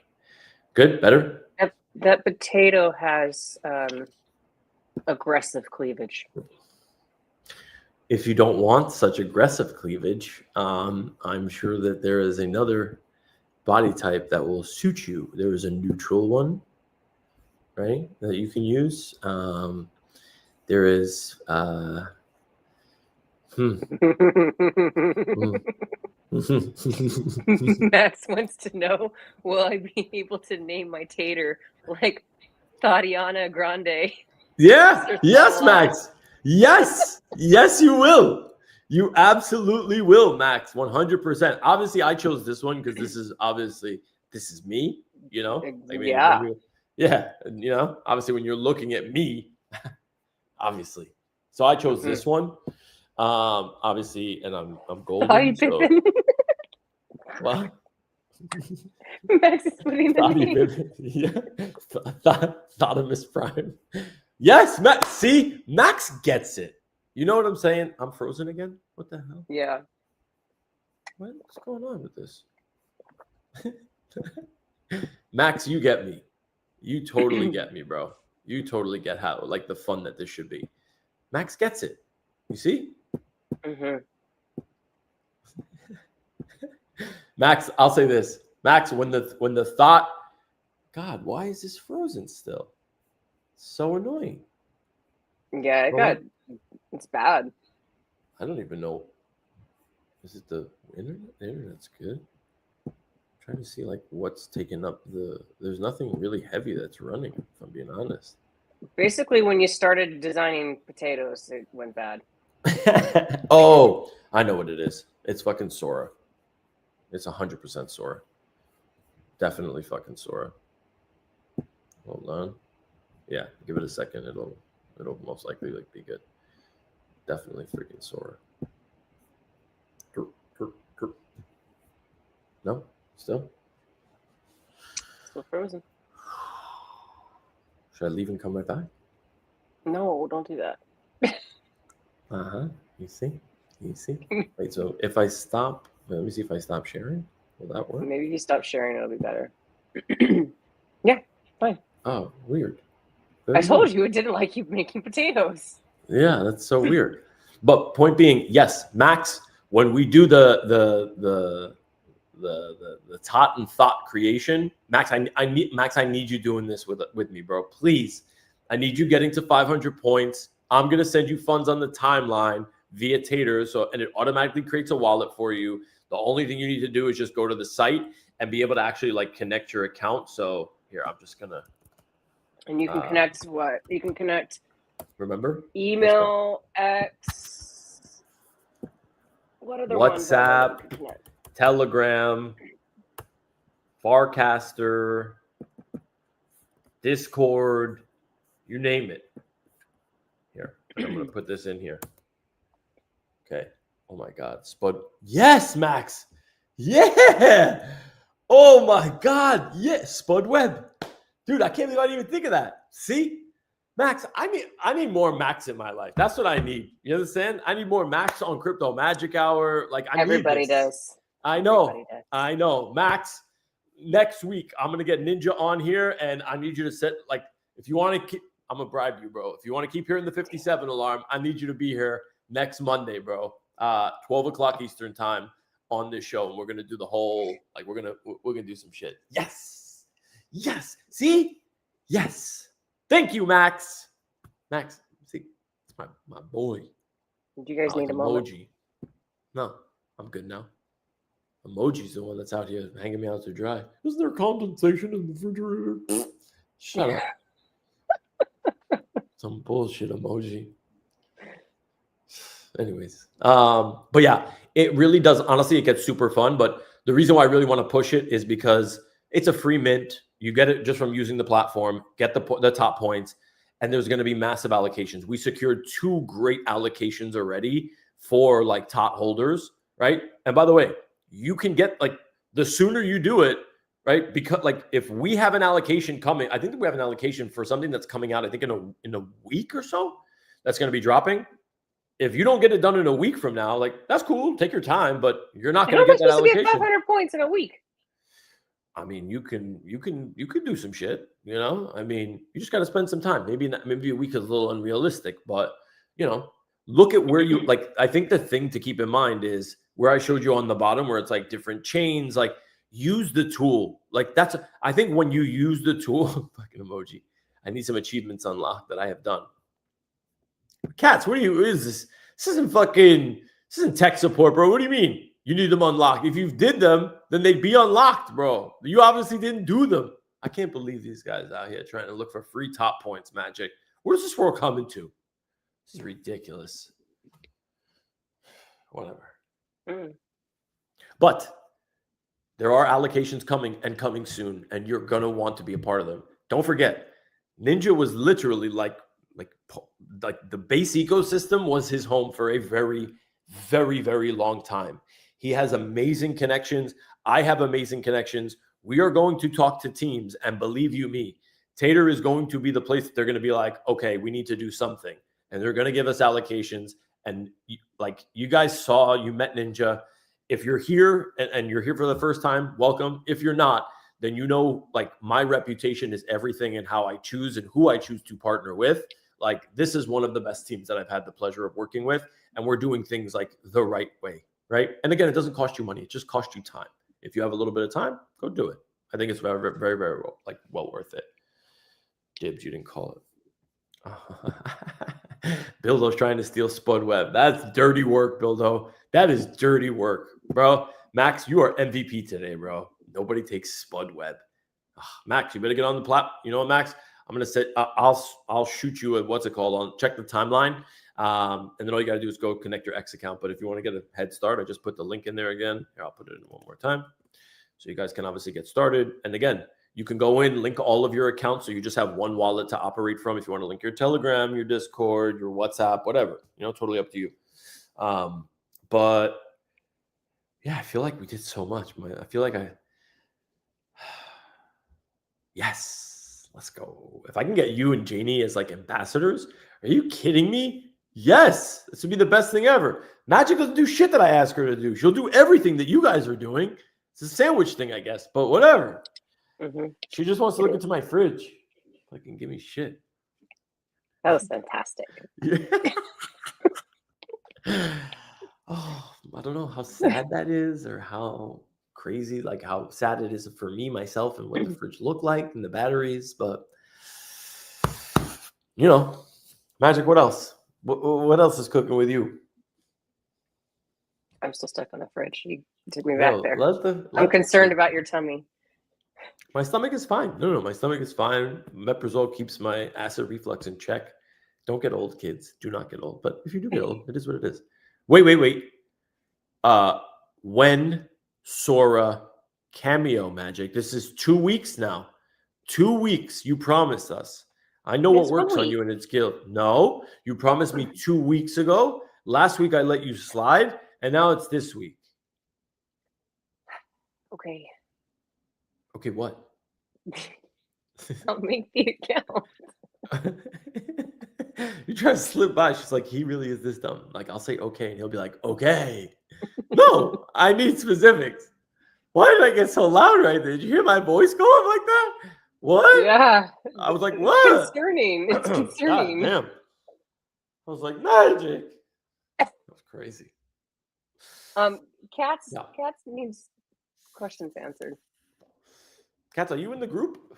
Good. Better. That potato has aggressive cleavage. If you don't want such aggressive cleavage, I'm sure that there is another body type that will suit you. There is a neutral one, right, that you can use. There is Max wants to know, will I be able to name my tater like Tatiana Grande? Yeah. Yes, Max. Yes. Yes, you will. You absolutely will, Max. 100%. Obviously, I chose this one because this is me, you know? I mean, Yeah. Yeah. You know, obviously when you're looking at me, obviously. So I chose this one. Obviously, and I'm golden. How you Pippin? What? Max is putting the name. Yeah. Thotimus Prime. Yes, Max. See, Max gets it. You know what I'm saying? I'm frozen again. What the hell? Yeah. What's going on with this? Max, you get me. You totally get me, bro. You totally get how, like, the fun that this should be. Max gets it. You see? Mm-hmm. Max, I'll say this. Max, when the thought, God, why is this frozen still? So annoying. Yeah, it's bad. I don't even know. Is it the internet? The internet's good. I'm trying to see like what's taking up there's nothing really heavy that's running, if I'm being honest. Basically, when you started designing potatoes, it went bad. Oh, I know what it is. It's fucking Sora. It's 100% Sora. Definitely fucking Sora. Hold on. Yeah, give it a second. It'll most likely like be good. Definitely freaking Sora. No, still frozen. Should I leave and come right back? No, don't do that. You see. Wait, so if I stop, let me see if I stop sharing. Will that work? Maybe if you stop sharing, it'll be better. Yeah, fine. Oh, weird. I told you it didn't like you making potatoes. Yeah, that's so weird. But point being, yes, Max, when we do the THOT and THOT creation, Max, I need you doing this with me, bro. Please. I need you getting to 500 points. I'm gonna send you funds on the timeline via Tater, and it automatically creates a wallet for you. The only thing you need to do is just go to the site and be able to actually like connect your account. So here, I'm just gonna. And you can connect what? You can connect. Remember? Email, X. What other WhatsApp, Telegram, Farcaster, Discord, you name it. Here, I'm gonna put this in here. Okay. Oh my God, Spud. Yes, Max. Yeah. Oh my God. Yes, Spud Web. Dude, I can't believe I didn't even think of that. See, Max, I need more Max in my life. That's what I need. You understand? I need more Max on Crypto Magic Hour. Like everybody does. I know. I know. Max, next week, I'm going to get Ninja on here, and I need you to set, like, if you want to keep, I'm going to bribe you, bro. If you want to keep hearing the 57 alarm, I need you to be here next Monday, bro. 12 o'clock Eastern time on this show. And we're going to do the whole, like, we're going to do some shit. Yes. Yes. See? Yes. Thank you, Max. Max, see, it's my boy. Do you guys need a moment? Emoji. No, I'm good now. Emoji's the one that's out here hanging me out to dry. Is there condensation in the refrigerator? Shut up. Some bullshit emoji. Anyways, but yeah, it really does. Honestly, it gets super fun. But the reason why I really want to push it is because it's a free mint. You get it just from using the platform, get the top points, and there's going to be massive allocations. We secured 2 great allocations already for like THOT holders, right? And by the way, you can get, like, the sooner you do it, right? Because, like, if we have an allocation coming, I think that we have an allocation for something that's coming out, I think in a week or so, that's going to be dropping. If you don't get it done in a week from now, like, that's cool. Take your time, but you're not going to get that allocation. How am I supposed to get 500 points in a week? I mean, you can do some shit, you know? I mean, you just got to spend some time. Maybe a week is a little unrealistic, but, you know, look at where you, like, I think the thing to keep in mind is where I showed you on the bottom, where it's like different chains, like, use the tool. Like, I think when you use the tool, fucking emoji, I need some achievements unlocked that I have done. Cats, what is this? This isn't tech support, bro. What do you mean? You need them unlocked. If you did them, then they'd be unlocked, bro. You obviously didn't do them. I can't believe these guys out here trying to look for free top points, Magic. Where's this world coming to? This is ridiculous. Whatever. But there are allocations coming and coming soon, and you're going to want to be a part of them. Don't forget, Ninja was literally like the base ecosystem was his home for a very, very, very long time. He has amazing connections. I have amazing connections. We are going to talk to teams, and believe you me, Tator is going to be the place that they're going to be like, okay, we need to do something. And they're going to give us allocations. And like you guys saw, you met Ninja. If you're here and you're here for the first time, welcome. If you're not, then you know, like, my reputation is everything in how I choose and who I choose to partner with. Like, this is one of the best teams that I've had the pleasure of working with. And we're doing things like the right way, right? And again, it doesn't cost you money. It just costs you time. If you have a little bit of time, go do it. I think it's very, very, very, very well worth it. Dibs, you didn't call it. Bildo's trying to steal Spud Web. That's dirty work, Bildo. That is dirty work, bro. Max, you are MVP today, bro. Nobody takes Spud Web. Max, you better get on the plat. You know what, Max? I'm gonna say I'll shoot you a what's it called on. Check the timeline, and then all you gotta do is go connect your X account. But if you want to get a head start, I just put the link in there again. Here, I'll put it in one more time, so you guys can obviously get started. And again, you can go in, link all of your accounts, so you just have one wallet to operate from. If you want to link your Telegram, your Discord, your WhatsApp, whatever, totally up to you. But yeah, I feel like we did so much. I feel like yes, let's go. If I can get you and Janie as like ambassadors, are you kidding me? Yes, this would be the best thing ever. Magic doesn't do shit that I ask her to do. She'll do everything that you guys are doing. It's a sandwich thing, I guess, but whatever. She just wants to look into my fridge. Fucking give me shit. That was fantastic. Oh, I don't know how sad that is, or how crazy, like how sad it is for me, myself, and what the fridge looked like and the batteries. But Magic, what else? What else is cooking with you? I'm still stuck on the fridge. You took me back there. I'm concerned about your tummy. My stomach is fine. No, my stomach is fine. Meprazole keeps my acid reflux in check. Don't get old, kids. Do not get old. But if you do get old, it is what it is. Wait. When Sora cameo, Magic? This is 2 weeks now. 2 weeks. You promised us. I know what works on you, and it's guilt. No, you promised me 2 weeks ago. Last week I let you slide, and now it's this week. Okay. Okay, what? I'll make the account. You try to slip by. She's like, he really is this dumb. Like, I'll say okay, and he'll be like, okay. No, I need specifics. Why did I get so loud right there? Did you hear my voice go up like that? What? Yeah. I was like, It's what? concerning. It's concerning. God damn. I was like, magic. That's crazy. Cats Yeah. Cats needs questions answered. Cats, are you in the group?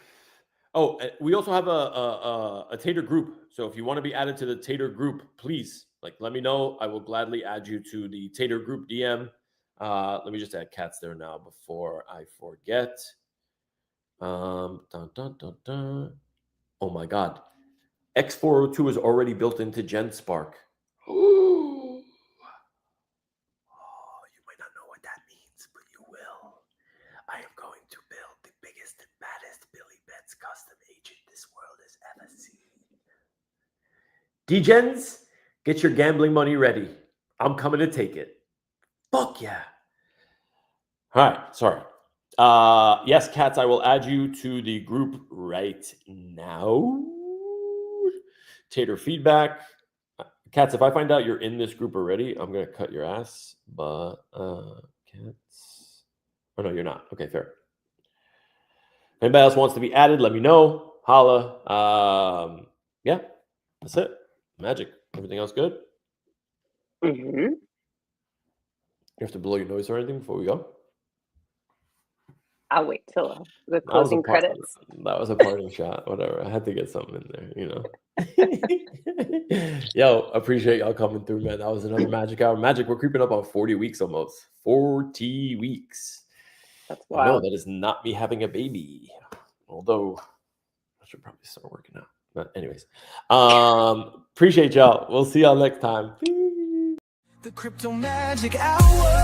Oh, we also have a Tater group. So if you want to be added to the Tater group, please, like, let me know. I will gladly add you to the Tater group DM. Let me just add Cats there now before I forget. Dun, dun, dun, dun. Oh my God. X402 is already built into GenSpark. Oh, you might not know what that means, but you will. I am going to build the biggest and baddest Billy Betts custom agent this world has ever seen. D-Gens, get your gambling money ready. I'm coming to take it. Fuck yeah. All right, sorry. Yes, Cats, I will add you to the group right now. Tater feedback. Cats, if I find out you're in this group already, I'm going to cut your ass. But, Cats. Oh, no, you're not. Okay, fair. Anybody else wants to be added, let me know. Holla. Yeah, that's it. Magic. Everything else good? Mm-hmm. You have to blow your nose or anything before we go? I'll wait till the closing credits. That was a parting shot. Whatever. I had to get something in there, you know. Yo, appreciate y'all coming through, man. That was another Magic Hour. Magic, we're creeping up on 40 weeks almost. 40 weeks. That's wild. No, that is not me having a baby. Although I should probably start working out. But anyways, appreciate y'all. We'll see y'all next time. The Crypto Magic Hour.